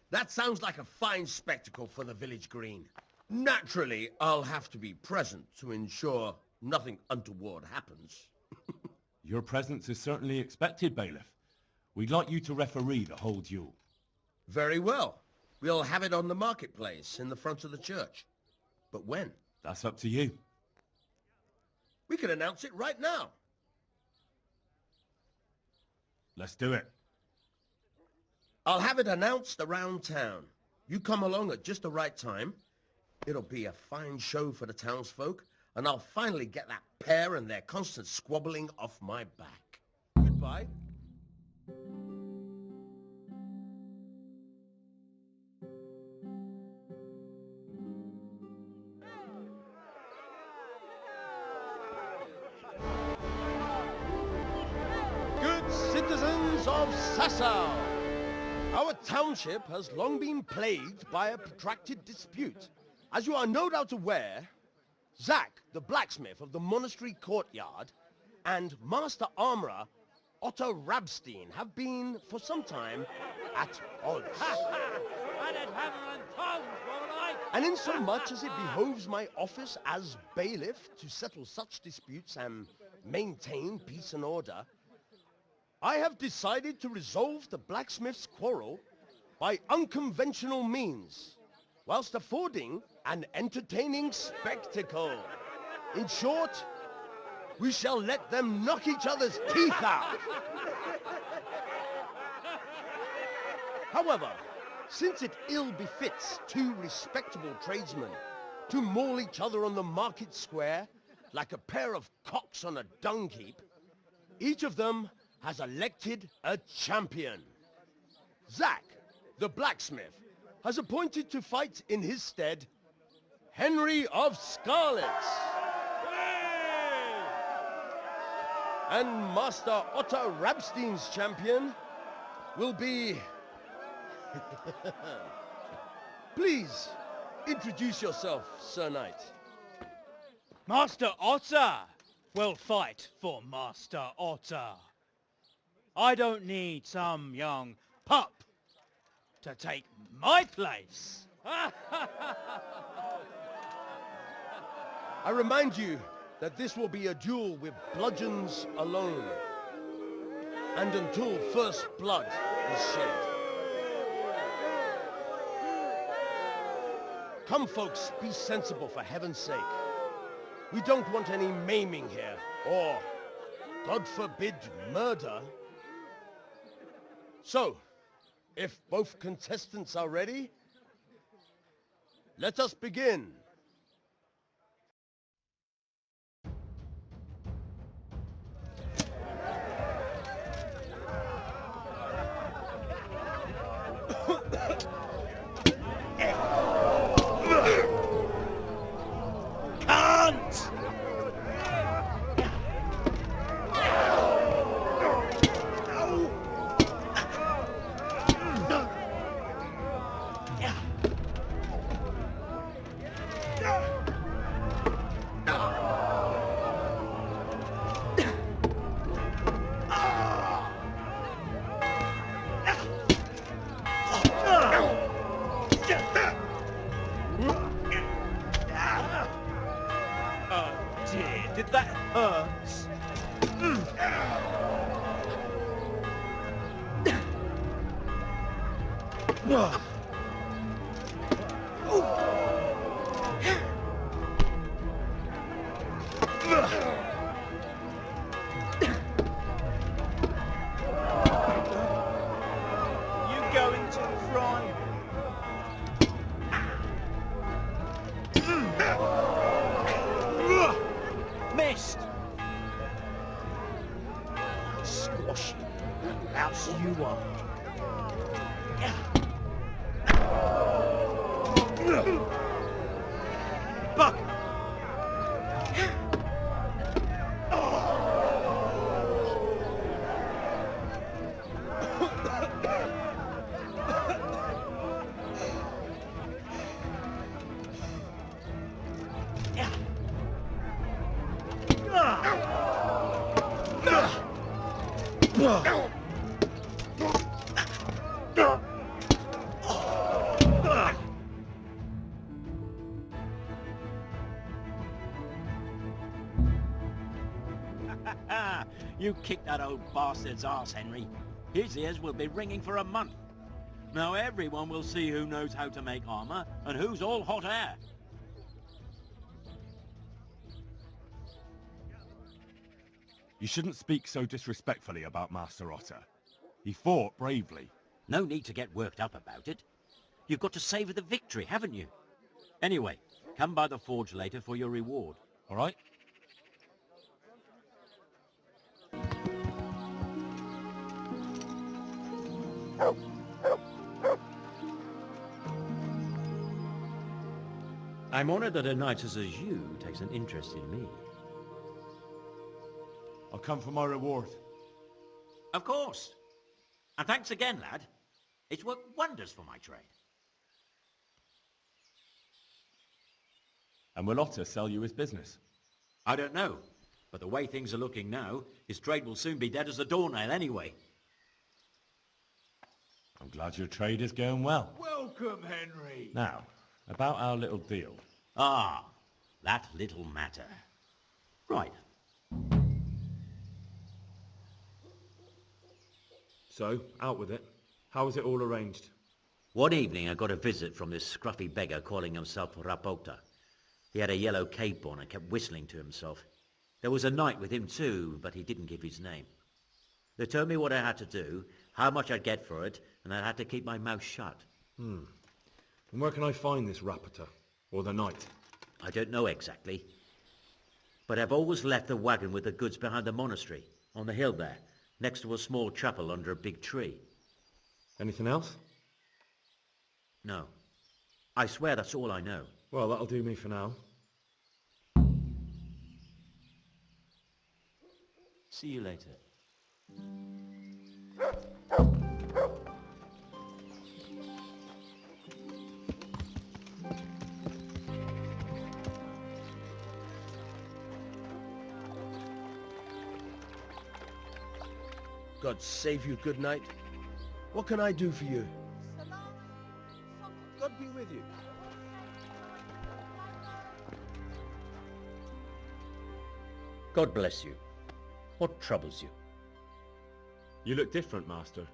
That sounds like a fine spectacle for the village green. Naturally, I'll have to be present to ensure nothing untoward happens. Your presence is certainly expected, Bailiff. We'd like you to referee the whole duel. Very well. We'll have it on the marketplace in the front of the church. But when? That's up to you. We could announce it right now. Let's do it. I'll have it announced around town. You come along at just the right time. It'll be a fine show for the townsfolk, and I'll finally get that pair and their constant squabbling off my back. Goodbye. Good citizens of Sasau, our township has long been plagued by a protracted dispute. As you are no doubt aware, Zach, the blacksmith of the monastery courtyard, and Master Armourer Otto Rabstein have been, for some time, at odds. And insomuch as it behoves my office as bailiff to settle such disputes and maintain peace and order, I have decided to resolve the blacksmith's quarrel by unconventional means, whilst affording an entertaining spectacle. In short, we shall let them knock each other's teeth out. However, since it ill befits two respectable tradesmen to maul each other on the market square like a pair of cocks on a dung heap, each of them has elected a champion. Zach, the blacksmith, has appointed to fight in his stead Henry of Skalitz. And Master Otto Rabstein's champion will be... Please, introduce yourself, Sir Knight. Master Otter will fight for Master Otter. I don't need some young pup to take my place. I remind you that this will be a duel with bludgeons alone, and until first blood is shed. Come, folks, be sensible for heaven's sake. We don't want any maiming here, or, God forbid, murder. So, if both contestants are ready, let us begin. Did that hurt? You going to cry? Missed! Squash you, louse you are. Buck! You kicked that old bastard's arse, Henry. His ears will be ringing for a month. Now everyone will see who knows how to make armor and who's all hot air. You shouldn't speak so disrespectfully about Master Otter. He fought bravely. No need to get worked up about it. You've got to savour the victory, haven't you? Anyway, come by the forge later for your reward. All right? I'm honoured that a knight such as you takes an interest in me. I'll come for my reward. Of course. And thanks again, lad. It's worked wonders for my trade. And will Otter sell you his business? I don't know, but the way things are looking now, his trade will soon be dead as a doornail anyway. I'm glad your trade is going well. Welcome, Henry. Now, about our little deal. Ah, that little matter. Right. So, out with it. How was it all arranged? One evening I got a visit from this scruffy beggar calling himself Rapota. He had a yellow cape on and kept whistling to himself. There was a knight with him too, but he didn't give his name. They told me what I had to do, how much I'd get for it, and I had to keep my mouth shut. And where can I find this Rapota? Or the knight? I don't know exactly. But I've always left the wagon with the goods behind the monastery, on the hill there, next to a small chapel under a big tree. Anything else? No. I swear that's all I know. Well, that'll do me for now. See you later. God save you, good knight. What can I do for you? God be with you. God bless you. What troubles you? You look different, Master.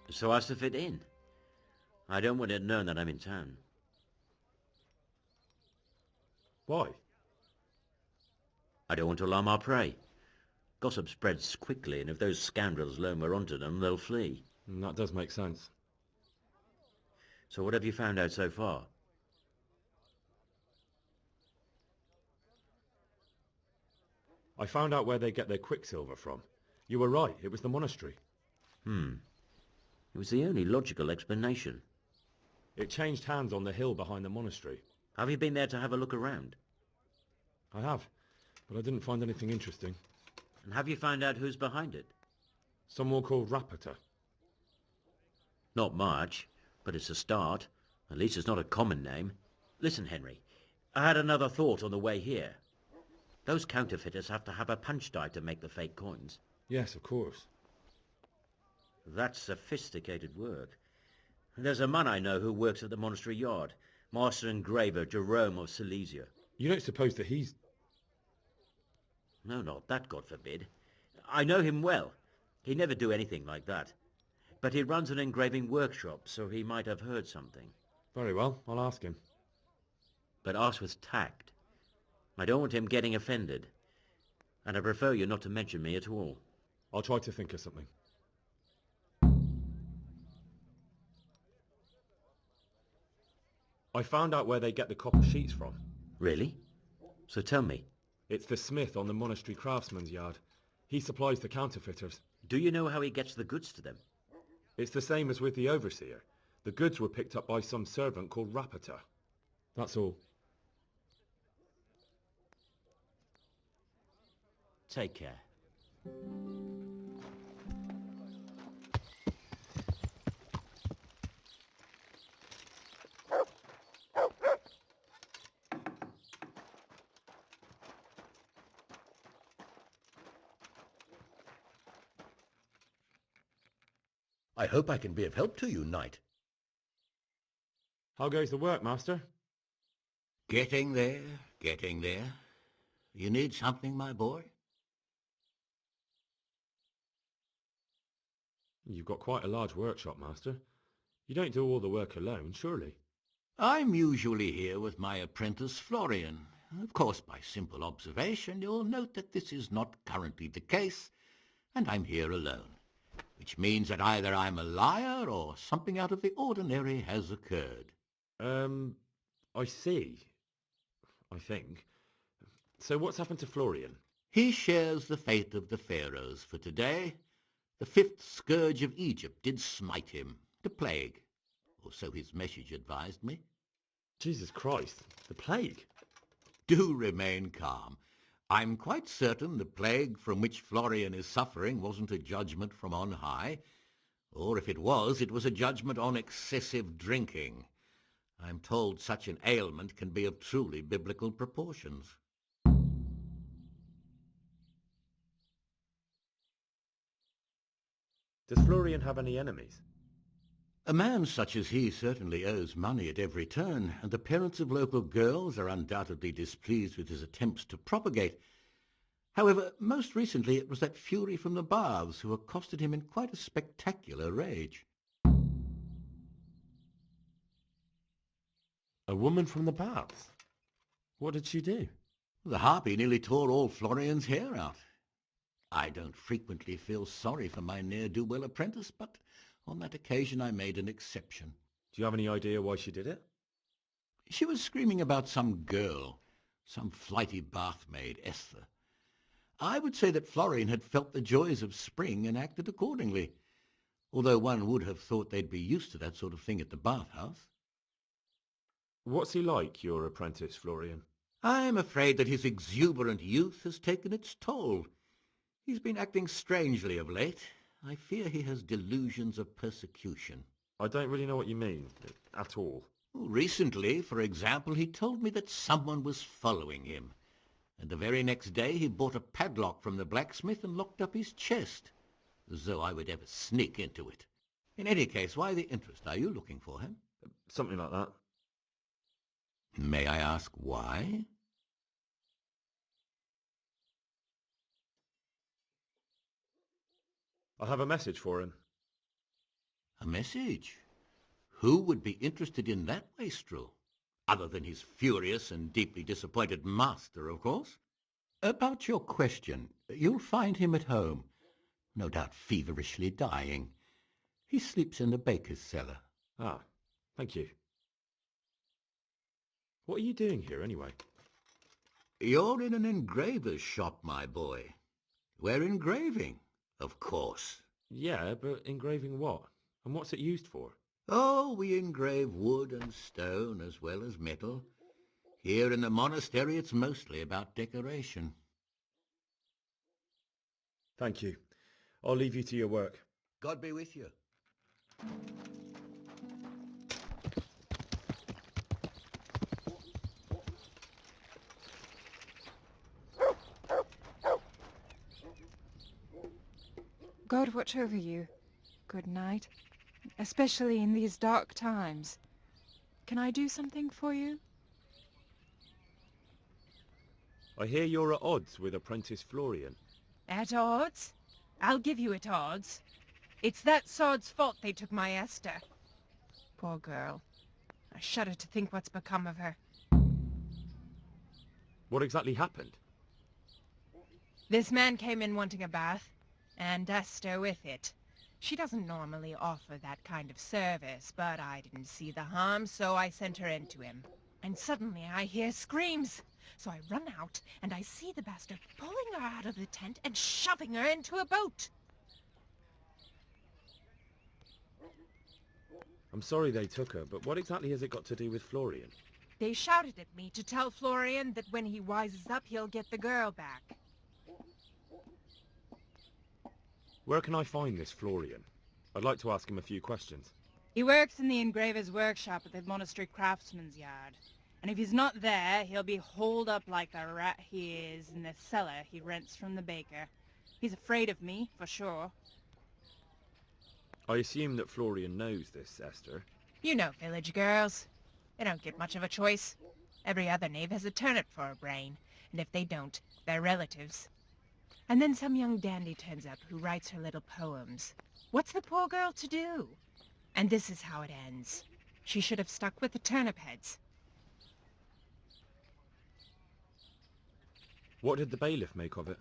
So as to fit in. I don't want it known that I'm in town. Why? I don't want to alarm our prey. Gossip spreads quickly, and if those scoundrels learn we're onto them, they'll flee. That does make sense. So what have you found out so far? I found out where they get their quicksilver from. You were right, it was the monastery. It was the only logical explanation. It changed hands on the hill behind the monastery. Have you been there to have a look around? I have, but I didn't find anything interesting. And have you found out who's behind it? Someone called Rapota. Not much, but it's a start. At least it's not a common name. Listen, Henry, I had another thought on the way here. Those counterfeiters have to have a punch die to make the fake coins. Yes, of course. That's sophisticated work. There's a man I know who works at the monastery yard, Master Engraver Jerome of Silesia. You don't suppose that he's... No, not that, God forbid. I know him well. He'd never do anything like that. But he runs an engraving workshop, so he might have heard something. Very well, I'll ask him. But ask with tact. I don't want him getting offended. And I prefer you not to mention me at all. I'll try to think of something. I found out where they get the copper sheets from. Really? So tell me. It's the smith on the monastery craftsman's yard. He supplies the counterfeiters. Do you know how he gets the goods to them? It's the same as with the overseer. The goods were picked up by some servant called Rapota. That's all. Take care. I hope I can be of help to you, knight. How goes the work, master? Getting there, getting there. You need something, my boy? You've got quite a large workshop, master. You don't do all the work alone, surely? I'm usually here with my apprentice Florian. Of course, by simple observation, you'll note that this is not currently the case, and I'm here alone, which means that either I'm a liar or something out of the ordinary has occurred. I see. I think. So what's happened to Florian? He shares the fate of the pharaohs for today. The fifth scourge of Egypt did smite him, the plague, or so his message advised me. Jesus Christ, the plague? Do remain calm. I'm quite certain the plague from which Florian is suffering wasn't a judgment from on high, or if it was a judgment on excessive drinking. I'm told such an ailment can be of truly biblical proportions. Does Florian have any enemies? A man such as he certainly owes money at every turn, and the parents of local girls are undoubtedly displeased with his attempts to propagate. However, most recently it was that fury from the baths who accosted him in quite a spectacular rage. A woman from the baths? What did she do? The harpy nearly tore all Florian's hair out. I don't frequently feel sorry for my ne'er-do-well apprentice, but on that occasion I made an exception. Do you have any idea why she did it? She was screaming about some girl, some flighty bathmaid, Esther. I would say that Florian had felt the joys of spring and acted accordingly, although one would have thought they'd be used to that sort of thing at the bathhouse. What's he like, your apprentice, Florian? I'm afraid that his exuberant youth has taken its toll. He's been acting strangely of late. I fear he has delusions of persecution. I don't really know what you mean, at all. Recently, for example, he told me that someone was following him, and the very next day he bought a padlock from the blacksmith and locked up his chest, as though I would ever sneak into it. In any case, why the interest? Are you looking for him? Something like that. May I ask why? I have a message for him. A message? Who would be interested in that wastrel? Other than his furious and deeply disappointed master, of course. About your question, you'll find him at home, no doubt feverishly dying. He sleeps in the baker's cellar. Ah, thank you. What are you doing here, anyway? You're in an engraver's shop, my boy. We're engraving, of course. Yeah, but engraving what? And what's it used for? Oh, we engrave wood and stone as well as metal. Here in the monastery, it's mostly about decoration. Thank you. I'll leave you to your work. God be with you. God watch over you. Good night. Especially in these dark times. Can I do something for you? I hear you're at odds with apprentice Florian. At odds? I'll give you at odds. It's that sod's fault they took my Esther. Poor girl. I shudder to think what's become of her. What exactly happened? This man came in wanting a bath, and Esther with it. She doesn't normally offer that kind of service, but I didn't see the harm, so I sent her in to him. And suddenly I hear screams. So I run out, and I see the bastard pulling her out of the tent and shoving her into a boat. I'm sorry they took her, but what exactly has it got to do with Florian? They shouted at me to tell Florian that when he wises up, he'll get the girl back. Where can I find this Florian? I'd like to ask him a few questions. He works in the engraver's workshop at the monastery craftsman's yard. And if he's not there, he'll be holed up like the rat he is in the cellar he rents from the baker. He's afraid of me, for sure. I assume that Florian knows this, Esther. You know village girls. They don't get much of a choice. Every other knave has a turnip for a brain, and if they don't, they're relatives. And then some young dandy turns up who writes her little poems. What's the poor girl to do? And this is how it ends. She should have stuck with the turnip heads. What did the bailiff make of it?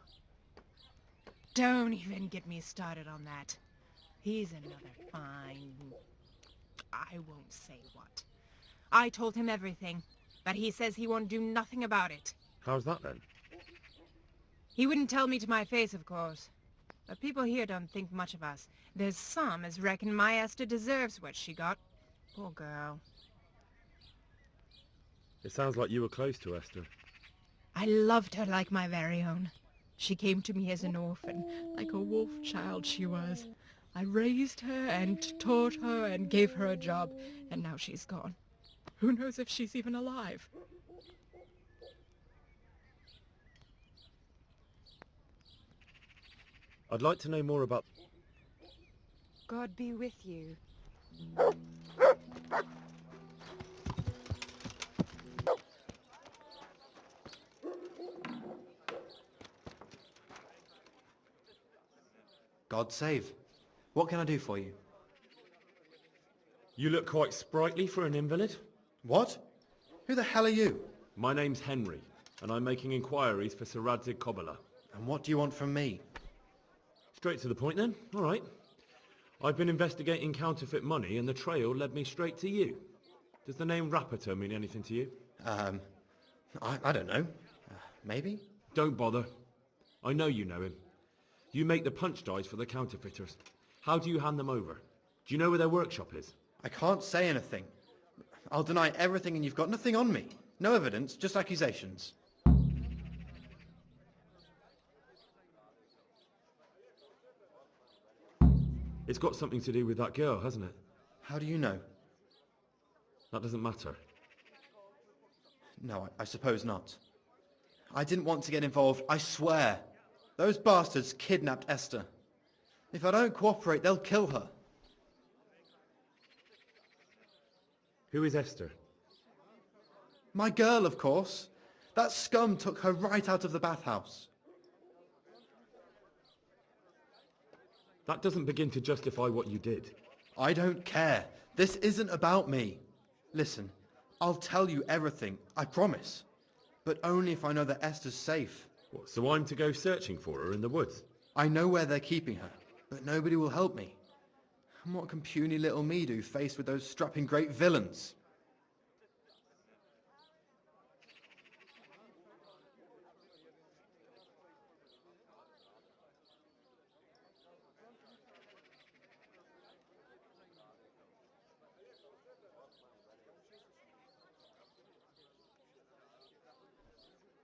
Don't even get me started on that. He's another fine... I won't say what. I told him everything, but he says he won't do nothing about it. How's that then? He wouldn't tell me to my face, of course. But people here don't think much of us. There's some as reckon my Esther deserves what she got. Poor girl. It sounds like you were close to Esther. I loved her like my very own. She came to me as an orphan, like a wolf child she was. I raised her and taught her and gave her a job, and now she's gone. Who knows if she's even alive? I'd like to know more about... God be with you. God save. What can I do for you? You look quite sprightly for an invalid. What? Who the hell are you? My name's Henry, and I'm making inquiries for Sir Radzig Kobyla. And what do you want from me? Straight to the point then. All right. I've been investigating counterfeit money, and the trail led me straight to you. Does the name Rapiter mean anything to you? I don't know. Maybe? Don't bother. I know you know him. You make the punch dies for the counterfeiters. How do you hand them over? Do you know where their workshop is? I can't say anything. I'll deny everything and you've got nothing on me. No evidence, just accusations. It's got something to do with that girl, hasn't it? How do you know? That doesn't matter. No, I suppose not. I didn't want to get involved, I swear. Those bastards kidnapped Esther. If I don't cooperate, they'll kill her. Who is Esther? My girl, of course. That scum took her right out of the bathhouse. That doesn't begin to justify what you did. I don't care. This isn't about me. Listen, I'll tell you everything, I promise. But only if I know that Esther's safe. What, so I'm to go searching for her in the woods? I know where they're keeping her, but nobody will help me. And what can puny little me do faced with those strapping great villains?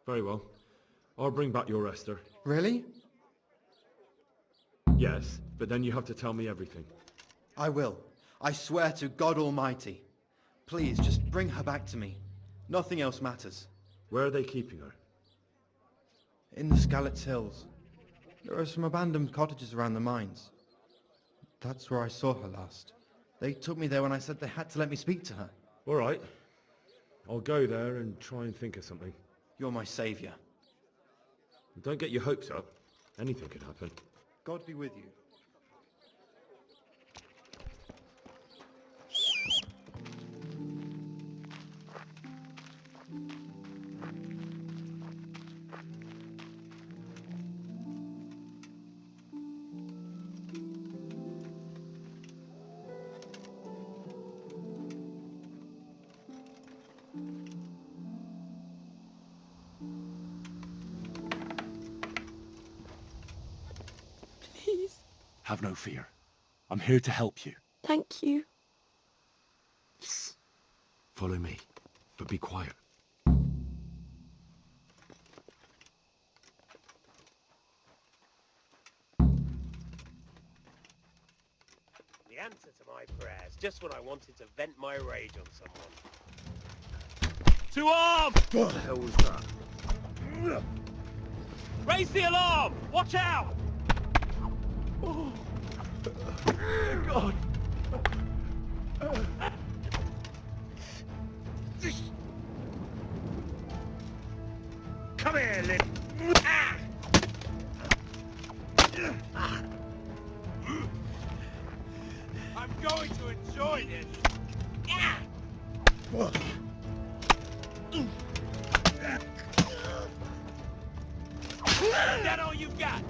Very well. I'll bring back your Esther. Really? Yes, but then you have to tell me everything. I will. I swear to God Almighty. Please, just bring her back to me. Nothing else matters. Where are they keeping her? In the Skalitz hills. There are some abandoned cottages around the mines. That's where I saw her last. They took me there when I said they had to let me speak to her. All right. I'll go there and try and think of something. You're my saviour. Don't get your hopes up. Anything could happen. God be with you. Have no fear. I'm here to help you. Thank you. Follow me, but be quiet. The answer to my prayers, just when I wanted to vent my rage on someone. To arms! What the hell was that? Raise the alarm! Watch out! God! Come here, Lynn. I'm going to enjoy this. Is that all you've got?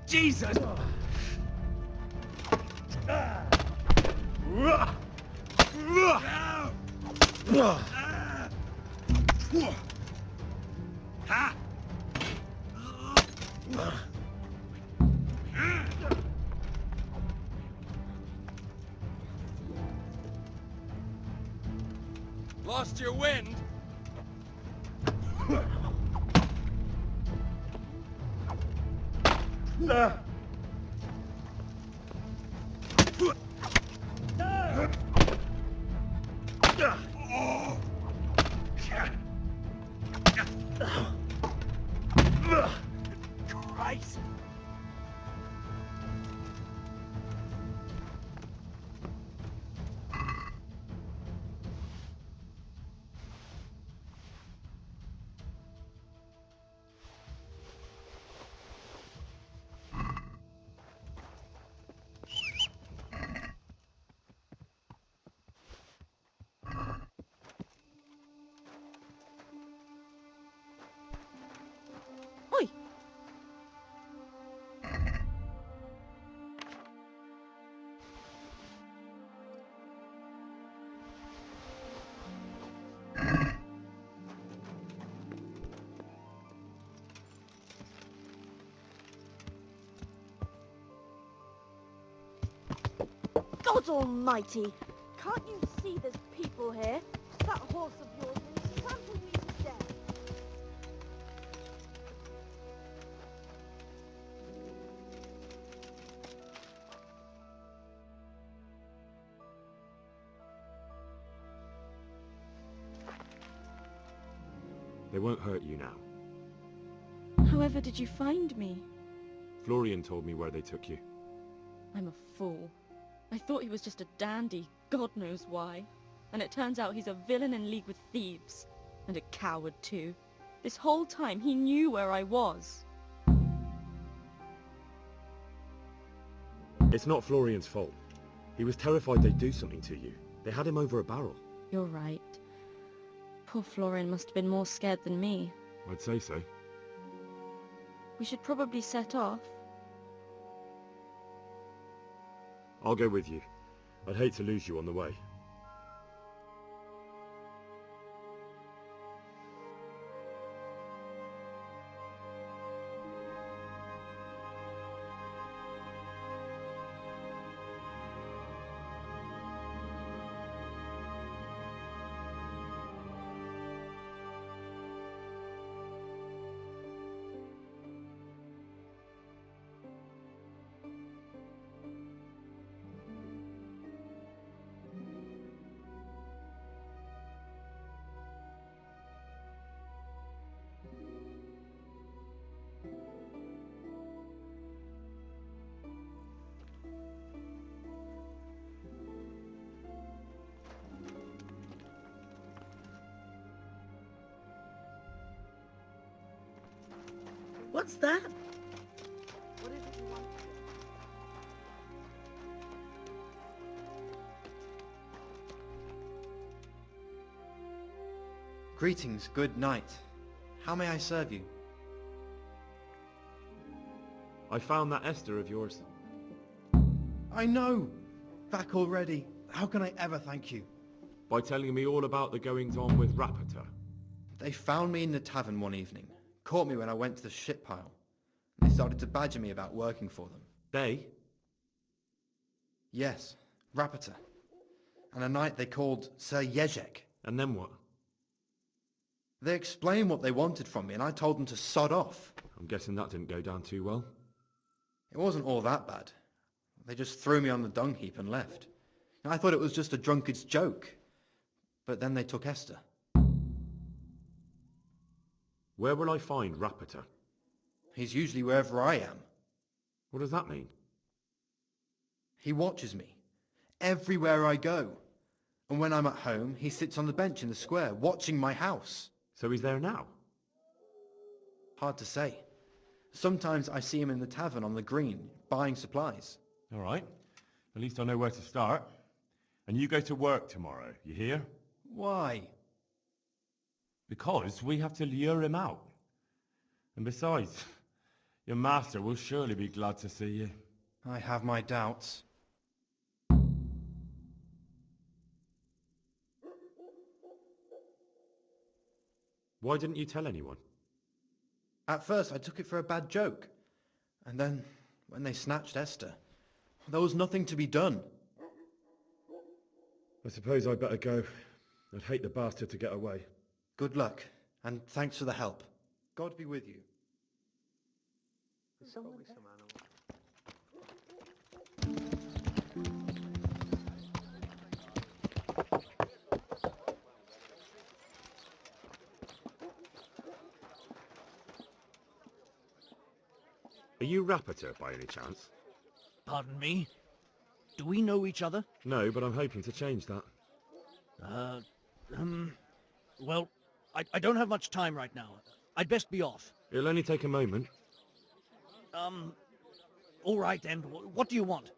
Jesus! Ha! Lost your wind? Christ! Oi! God almighty! Can't you see there's people here? That horse of yours will trample me to death. They won't hurt you now. However did you find me? Florian told me where they took you. I'm a fool. I thought he was just a dandy, God knows why. And it turns out he's a villain in league with thieves. And a coward too. This whole time he knew where I was. It's not Florian's fault. He was terrified they'd do something to you. They had him over a barrel. You're right. Poor Florian must have been more scared than me. I'd say so. We should probably set off. I'll go with you. I'd hate to lose you on the way. What's that? What is it you want? Greetings, good night. How may I serve you? I found that Esther of yours. I know! Back already. How can I ever thank you? By telling me all about the goings-on with Rapita. They found me in the tavern one evening. Caught me when I went to the ship pile. They started to badger me about working for them. They? Yes, Rapita. And a knight they called Sir Jezek. And then what? They explained what they wanted from me and I told them to sod off. I'm guessing that didn't go down too well. It wasn't all that bad. They just threw me on the dung heap and left. I thought it was just a drunkard's joke. But then they took Esther. Where will I find Rapiter? He's usually wherever I am. What does that mean? He watches me, everywhere I go. And when I'm at home, he sits on the bench in the square, watching my house. So he's there now? Hard to say. Sometimes I see him in the tavern on the green, buying supplies. All right. At least I know where to start. And you go to work tomorrow, you hear? Why? Because we have to lure him out. And besides, your master will surely be glad to see you. I have my doubts. Why didn't you tell anyone? At first I took it for a bad joke. And then, when they snatched Esther, there was nothing to be done. I suppose I'd better go. I'd hate the bastard to get away. Good luck, and thanks for the help. God be with you. Are you Rapiter by any chance? Pardon me? Do we know each other? No, but I'm hoping to change that. Well, I don't have much time right now. I'd best be off. It'll only take a moment. All right then. What do you want?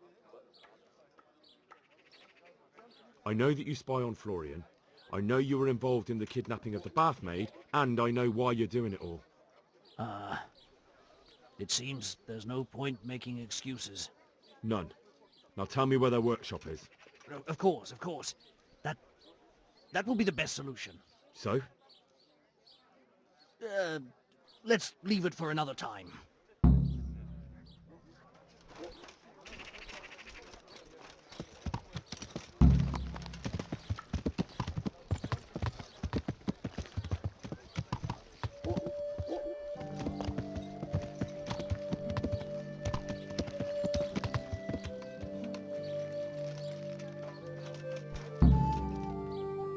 I know that you spy on Florian. I know you were involved in the kidnapping of the bath maid, and I know why you're doing it all. It seems there's no point making excuses. None. Now tell me where their workshop is. Of course. That will be the best solution. So? Let's leave it for another time.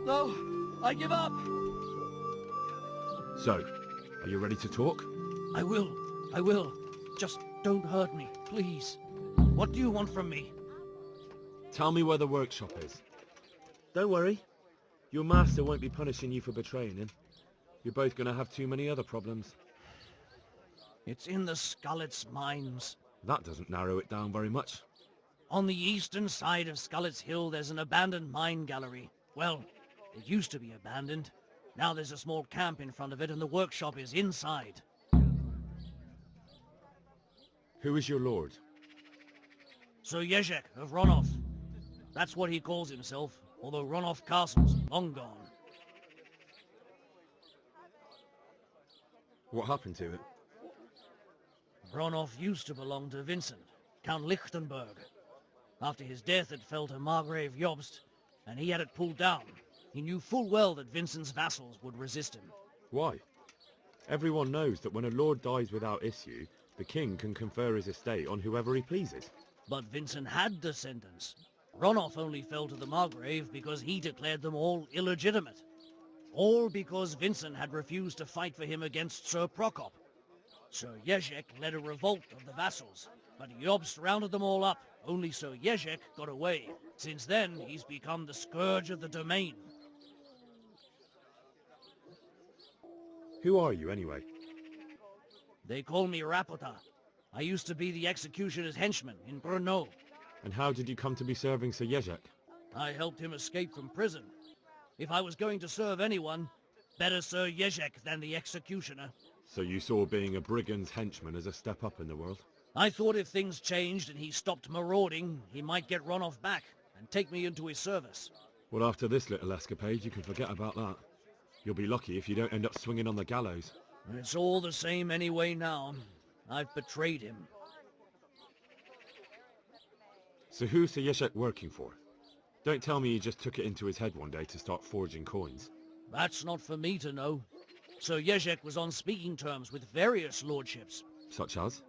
No, I give up. So, are you ready to talk? I will. Just don't hurt me, please. What do you want from me? Tell me where the workshop is. Don't worry. Your master won't be punishing you for betraying him. You're both going to have too many other problems. It's in the Skalitz mines. That doesn't narrow it down very much. On the eastern side of Skalitz Hill, there's an abandoned mine gallery. Well, it used to be abandoned. Now there's a small camp in front of it, and the workshop is inside. Who is your lord? Sir Jezek of Ronov. That's what he calls himself, although Ronov Castle's long gone. What happened to it? Ronov used to belong to Vincent, Count Lichtenberg. After his death it fell to Margrave Jobst, and he had it pulled down. He knew full well that Vincent's vassals would resist him. Why? Everyone knows that when a lord dies without issue, the king can confer his estate on whoever he pleases. But Vincent had descendants. Ronov only fell to the Margrave because he declared them all illegitimate. All because Vincent had refused to fight for him against Sir Prokop. Sir Jezek led a revolt of the vassals, but Jobst rounded them all up. Only Sir Jezek got away. Since then, he's become the scourge of the domain. Who are you, anyway? They call me Rapota. I used to be the executioner's henchman in Brno. And how did you come to be serving Sir Jezek? I helped him escape from prison. If I was going to serve anyone, better Sir Jezek than the executioner. So you saw being a brigand's henchman as a step up in the world? I thought if things changed and he stopped marauding, he might get Ronov back and take me into his service. Well, after this little escapade, you can forget about that. You'll be lucky if you don't end up swinging on the gallows. It's all the same anyway now. I've betrayed him. So who's Sir Jezek working for? Don't tell me he just took it into his head one day to start forging coins. That's not for me to know. Sir Jezek was on speaking terms with various lordships. Such as?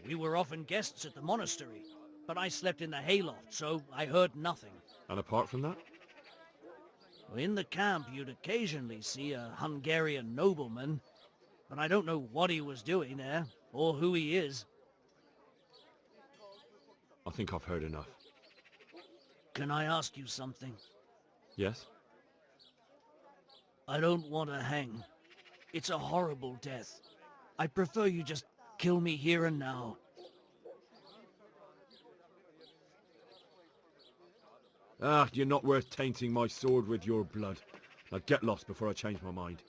We were often guests at the monastery, but I slept in the hayloft, so I heard nothing. And apart from that? In the camp, you'd occasionally see a Hungarian nobleman, but I don't know what he was doing there, or who he is. I think I've heard enough. Can I ask you something? Yes? I don't want to hang. It's a horrible death. I prefer you just kill me here and now. Ah, you're not worth tainting my sword with your blood. Now get lost before I change my mind.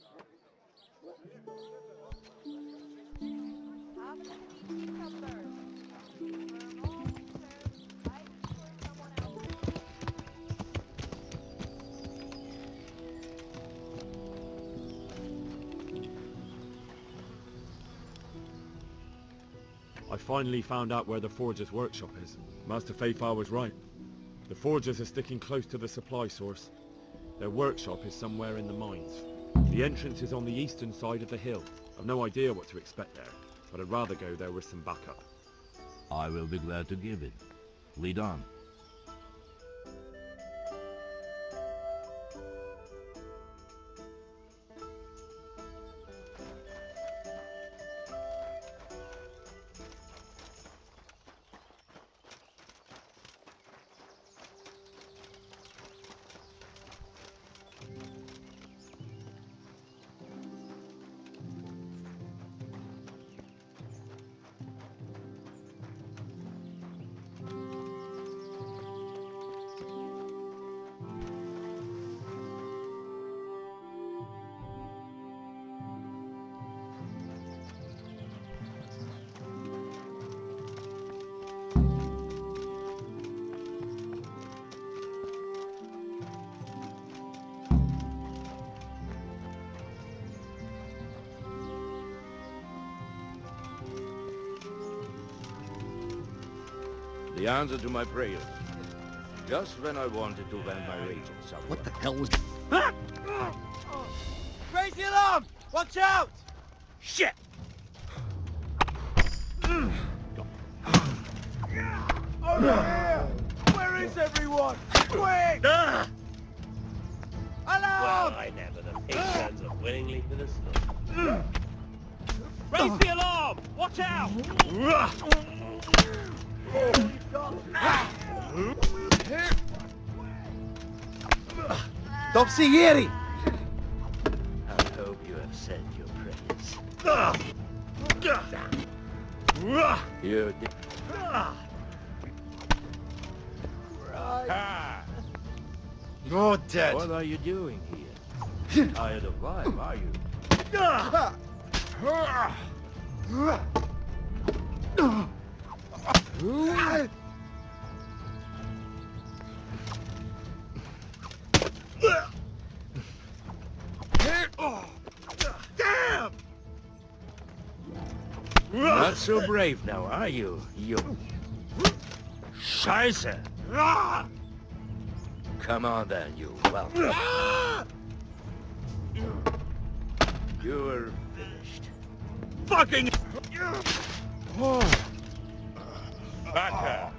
I finally found out where the forger's workshop is. Master Fayfar was right. The forgers are sticking close to the supply source. Their workshop is somewhere in the mines. The entrance is on the eastern side of the hill. I've no idea what to expect there, but I'd rather go there with some backup. I will be glad to give it. Lead on. The answer to my prayers. Just when I wanted to vent my rage on someone. What the hell was... Raise the alarm! Watch out! Shit! Over here! Where is everyone? Quick! Alarm! Well, I never. The pig turns up willingly for the stuff. Raise the alarm! Watch out! Topsy Yeri! I hope you have said your prayers. You did. You're dead. What are you doing here? Tired of life, are you? Damn! Not so brave now, are you? You... Scheiße! Come on then, you welcome. You're finished. Fucking... Backer!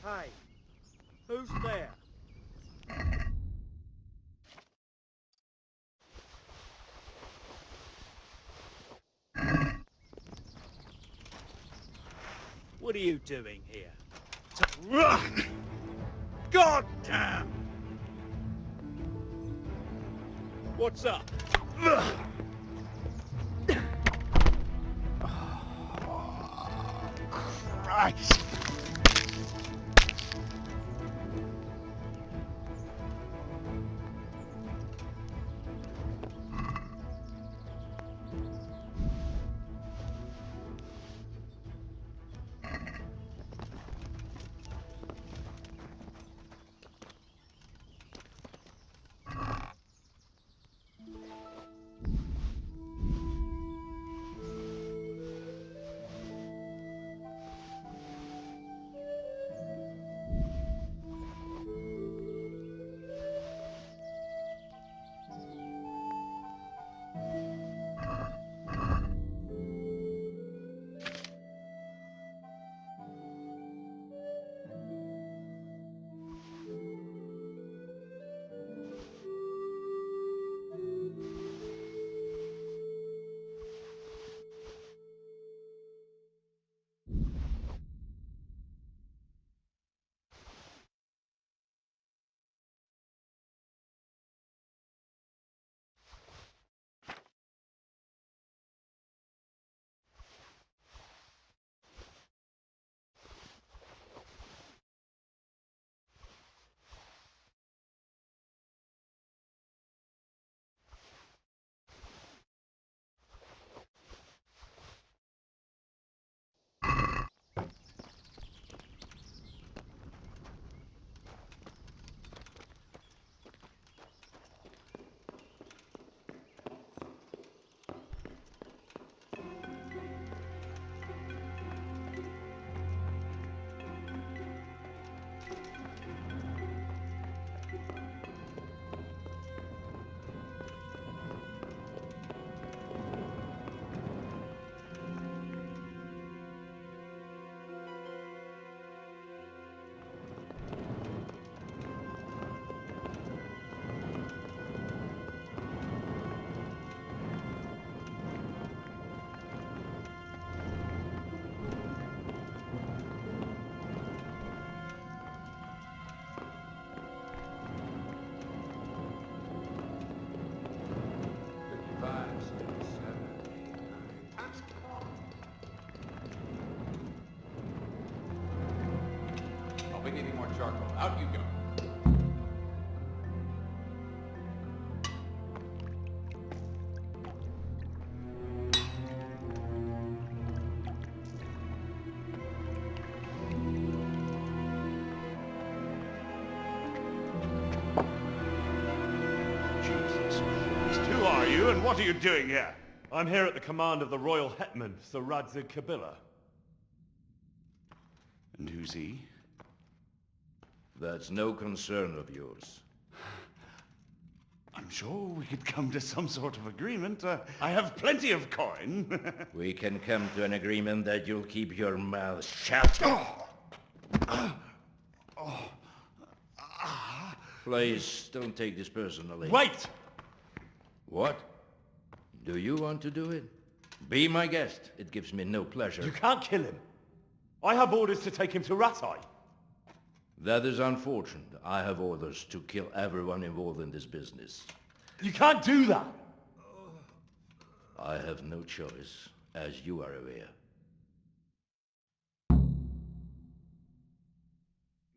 Hey, who's there? What are you doing here? God damn! What's up? Christ! We need more charcoal. Out you go. Jesus Christ, who are you and what are you doing here? I'm here at the command of the royal hetman, Sir Radzig Kobyla. And who's he? That's no concern of yours. I'm sure we could come to some sort of agreement. I have plenty of coin. We can come to an agreement that you'll keep your mouth shut. Please, don't take this personally. Wait! What? Do you want to do it? Be my guest. It gives me no pleasure. You can't kill him. I have orders to take him to Ratai. That is unfortunate. I have orders to kill everyone involved in this business. You can't do that! I have no choice, as you are aware.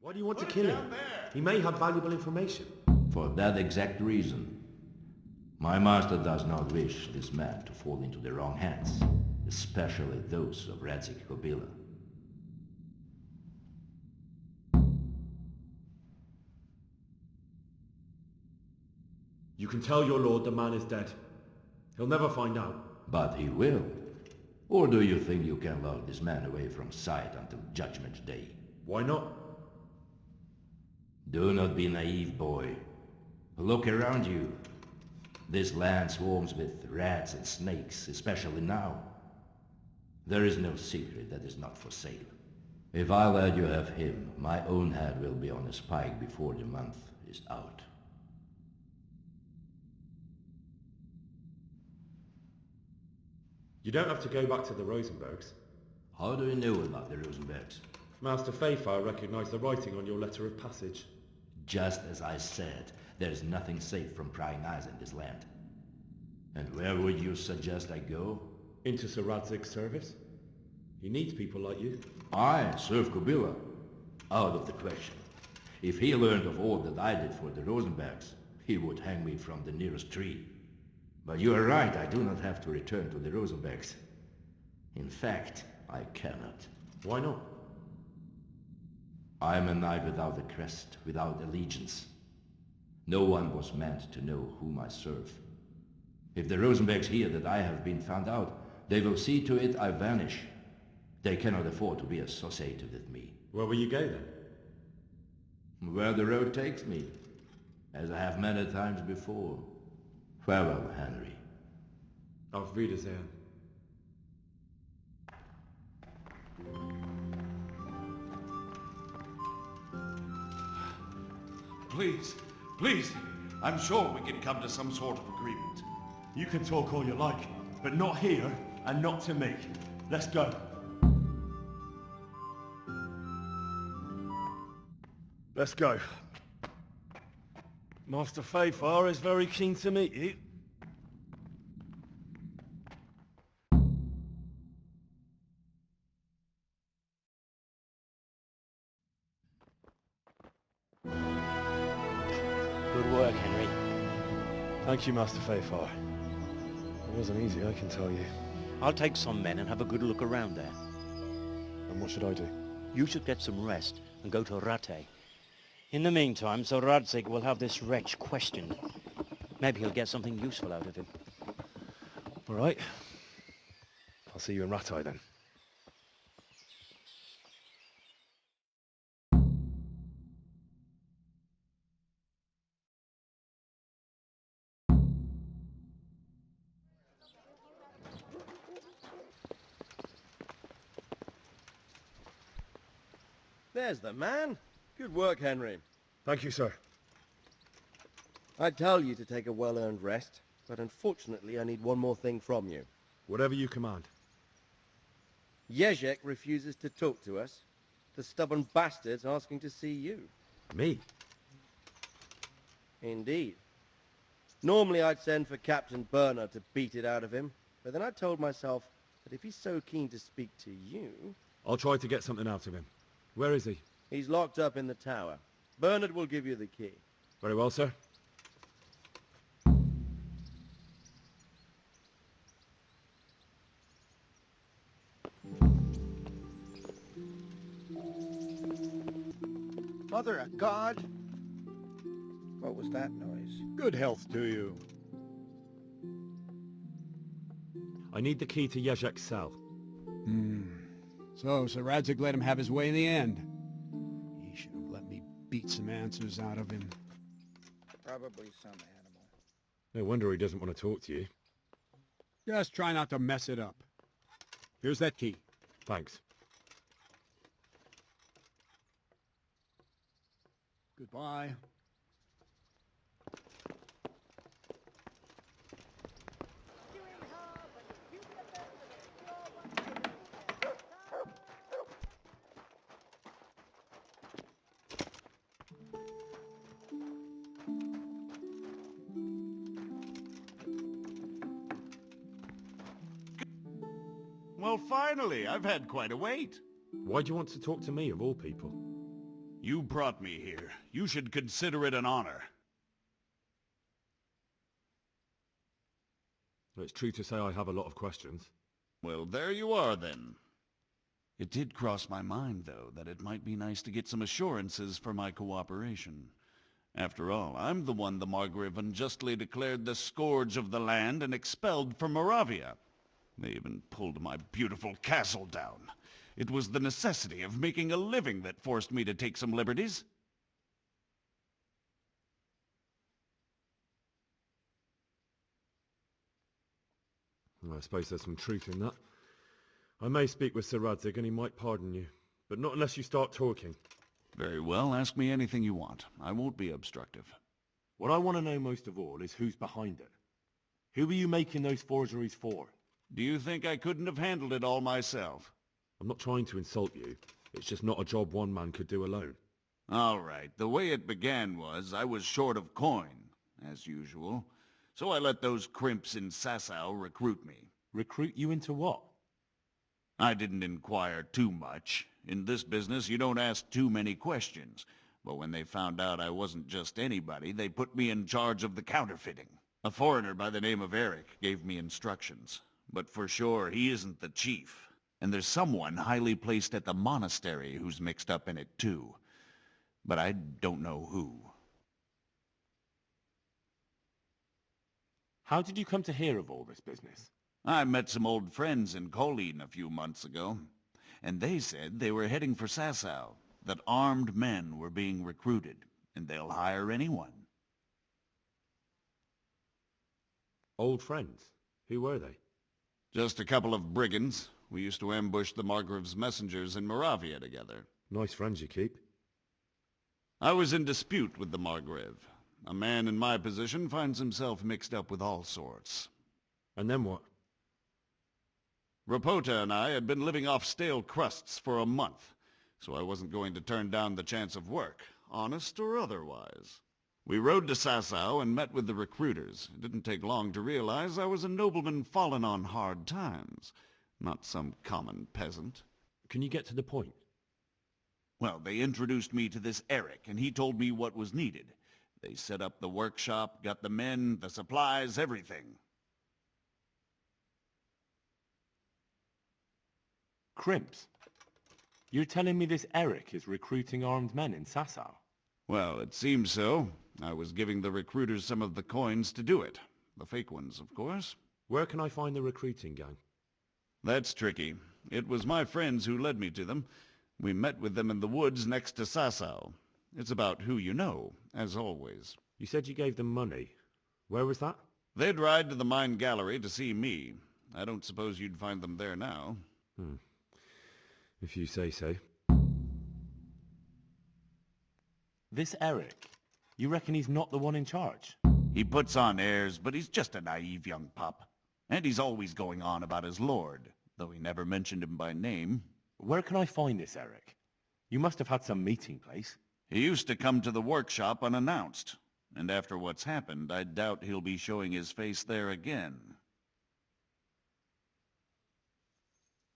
Why do you want to kill him? He may have valuable information. For that exact reason. My master does not wish this man to fall into the wrong hands, especially those of Radzig Kobyla. You can tell your lord the man is dead. He'll never find out. But he will. Or do you think you can lock this man away from sight until Judgment Day? Why not? Do not be naive, boy. Look around you. This land swarms with rats and snakes, especially now. There is no secret that is not for sale. If I let you have him, my own head will be on a spike before the month is out. You don't have to go back to the Rosenbergs. How do you know about the Rosenbergs? Master Fayfire recognised the writing on your letter of passage. Just as I said, there is nothing safe from prying eyes in this land. And where would you suggest I go? Into Sir Radzig's service. He needs people like you. I serve Kobyla. Out of the question. If he learned of all that I did for the Rosenbergs, he would hang me from the nearest tree. But you are right, I do not have to return to the Rosenbergs. In fact, I cannot. Why not? I am a knight without a crest, without allegiance. No one was meant to know whom I serve. If the Rosenbergs hear that I have been found out, they will see to it I vanish. They cannot afford to be associated with me. Where will you go then? Where the road takes me, as I have many times before. Farewell, Henry. Auf Wiedersehen. Please, please, I'm sure we can come to some sort of agreement. You can talk all you like, but not here and not to me. Let's go. Let's go. Master Fayfire is very keen to meet you. Good work, Henry. Thank you, Master Fayfire. It wasn't easy, I can tell you. I'll take some men and have a good look around there. And what should I do? You should get some rest and go to Rattay. In the meantime, Sir Radzig will have this wretch questioned. Maybe he'll get something useful out of him. All right. I'll see you in Rattay then. There's the man. Good work, Henry. Thank you, sir. I tell you to take a well-earned rest, but unfortunately I need one more thing from you. Whatever you command. Jezek refuses to talk to us. The stubborn bastard's asking to see you. Me? Indeed. Normally I'd send for Captain Burner to beat it out of him, but then I told myself that if he's so keen to speak to you... I'll try to get something out of him. Where is he? He's locked up in the tower. Bernard will give you the key. Very well, sir. Mother of God! What was that noise? Good health to you. I need the key to Jezek's cell. So Sir Radzig let him have his way in the end. He should have let me beat some answers out of him. Probably some animal. No wonder he doesn't want to talk to you. Just try not to mess it up. Here's that key. Thanks. Goodbye. Well, finally, I've had quite a wait. Why do you want to talk to me, of all people? You brought me here. You should consider it an honor. It's true to say I have a lot of questions. Well, there you are, then. It did cross my mind, though, that it might be nice to get some assurances for my cooperation. After all, I'm the one the Margrave unjustly declared the scourge of the land and expelled from Moravia. They even pulled my beautiful castle down. It was the necessity of making a living that forced me to take some liberties. Well, I suppose there's some truth in that. I may speak with Sir Radzig and he might pardon you, but not unless you start talking. Very well, ask me anything you want. I won't be obstructive. What I want to know most of all is who's behind it. Who are you making those forgeries for? Do you think I couldn't have handled it all myself? I'm not trying to insult you. It's just not a job one man could do alone. All right, the way it began was I was short of coin, as usual. So I let those crimps in Sasau recruit me. Recruit you into what? I didn't inquire too much. In this business, you don't ask too many questions. But when they found out I wasn't just anybody, they put me in charge of the counterfeiting. A foreigner by the name of Eric gave me instructions. But for sure, he isn't the chief. And there's someone highly placed at the monastery who's mixed up in it too. But I don't know who. How did you come to hear of all this business? I met some old friends in Colleen a few months ago, and they said they were heading for Sasau, that armed men were being recruited, and they'll hire anyone. Old friends? Who were they? Just a couple of brigands. We used to ambush the Margrave's messengers in Moravia together. Nice friends you keep. I was in dispute with the Margrave. A man in my position finds himself mixed up with all sorts. And then what? Rapota and I had been living off stale crusts for a month, so I wasn't going to turn down the chance of work, honest or otherwise. We rode to Sasau and met with the recruiters. It didn't take long to realize I was a nobleman fallen on hard times, not some common peasant. Can you get to the point? Well, they introduced me to this Eric, and he told me what was needed. They set up the workshop, got the men, the supplies, everything. Crimps? You're telling me this Eric is recruiting armed men in Sasau? Well, it seems so. I was giving the recruiters some of the coins to do it. The fake ones, of course. Where can I find the recruiting gang? That's tricky. It was my friends who led me to them. We met with them in the woods next to Sasau. It's about who you know, as always. You said you gave them money. Where was that? They'd ride to the mine gallery to see me. I don't suppose you'd find them there now. If you say so. This Eric, you reckon he's not the one in charge? He puts on airs, but he's just a naive young pup. And he's always going on about his lord, though he never mentioned him by name. Where can I find this Eric? You must have had some meeting place. He used to come to the workshop unannounced. And after what's happened, I doubt he'll be showing his face there again.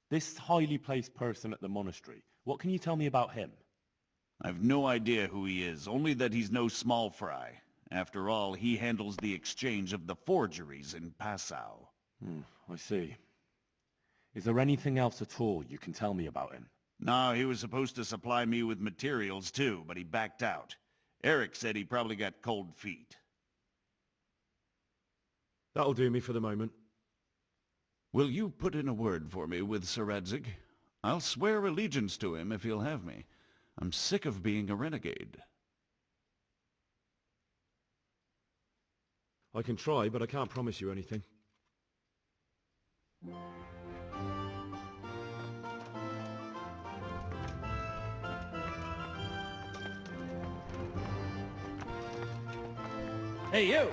This highly placed person at the monastery, what can you tell me about him? I've no idea who he is, only that he's no small fry. After all, he handles the exchange of the forgeries in Passau. I see. Is there anything else at all you can tell me about him? No, he was supposed to supply me with materials too, but he backed out. Eric said he probably got cold feet. That'll do me for the moment. Will you put in a word for me with Sir Radzig? I'll swear allegiance to him if he'll have me. I'm sick of being a renegade. I can try, but I can't promise you anything. Hey, you!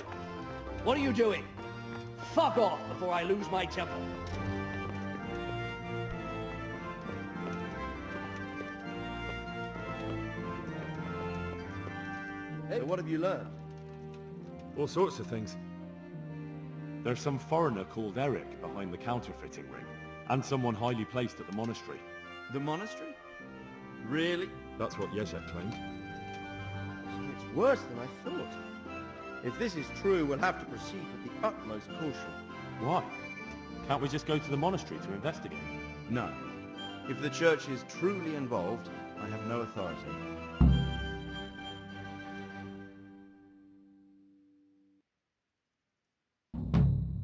What are you doing? Fuck off before I lose my temper. Hey, what have you learned? All sorts of things. There's some foreigner called Eric behind the counterfeiting ring, and someone highly placed at the monastery. The monastery? Really? That's what Jezek claimed. It's worse than I thought. If this is true, we'll have to proceed with the utmost caution. Why? Can't we just go to the monastery to investigate? No. If the church is truly involved, I have no authority.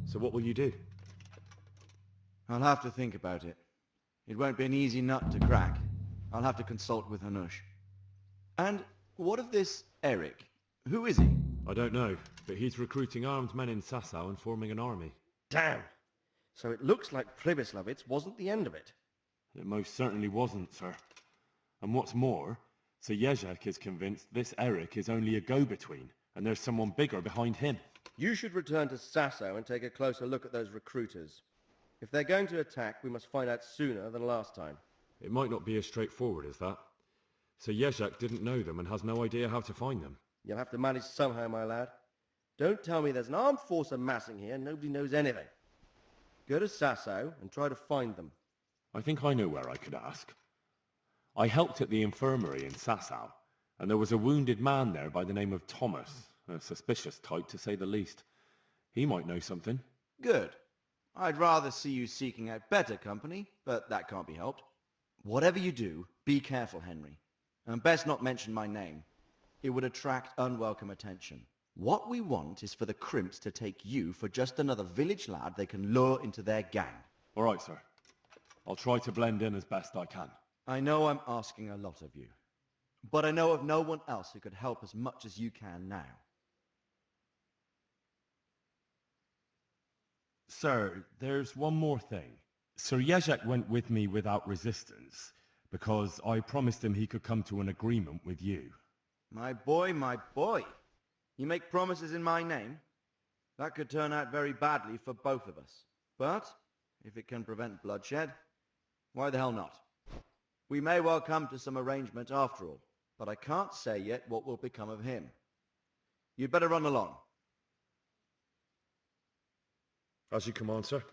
So what will you do? I'll have to think about it. It won't be an easy nut to crack. I'll have to consult with Hanush. And what of this Eric? Who is he? I don't know, but he's recruiting armed men in Sasau and forming an army. Damn! So it looks like Pribyslavitz wasn't the end of it. It most certainly wasn't, sir. And what's more, Sir Jezek is convinced this Eric is only a go-between, and there's someone bigger behind him. You should return to Sasau and take a closer look at those recruiters. If they're going to attack, we must find out sooner than last time. It might not be as straightforward as that. So Jezek didn't know them and has no idea how to find them. You'll have to manage somehow, my lad. Don't tell me there's an armed force amassing here and nobody knows anything. Go to Sasau and try to find them. I think I know where I could ask. I helped at the infirmary in Sasau, and there was a wounded man there by the name of Thomas, a suspicious type to say the least. He might know something. Good. I'd rather see you seeking out better company, but that can't be helped. Whatever you do, be careful, Henry. And best not mention my name. It would attract unwelcome attention. What we want is for the crimps to take you for just another village lad they can lure into their gang. All right, sir. I'll try to blend in as best I can. I know I'm asking a lot of you, but I know of no one else who could help as much as you can now. Sir, there's one more thing. Sir Jezek went with me without resistance, because I promised him he could come to an agreement with you. My boy, my boy. You make promises in my name? That could turn out very badly for both of us. But, if it can prevent bloodshed, why the hell not? We may well come to some arrangement after all, but I can't say yet what will become of him. You'd better run along. As you command, sir.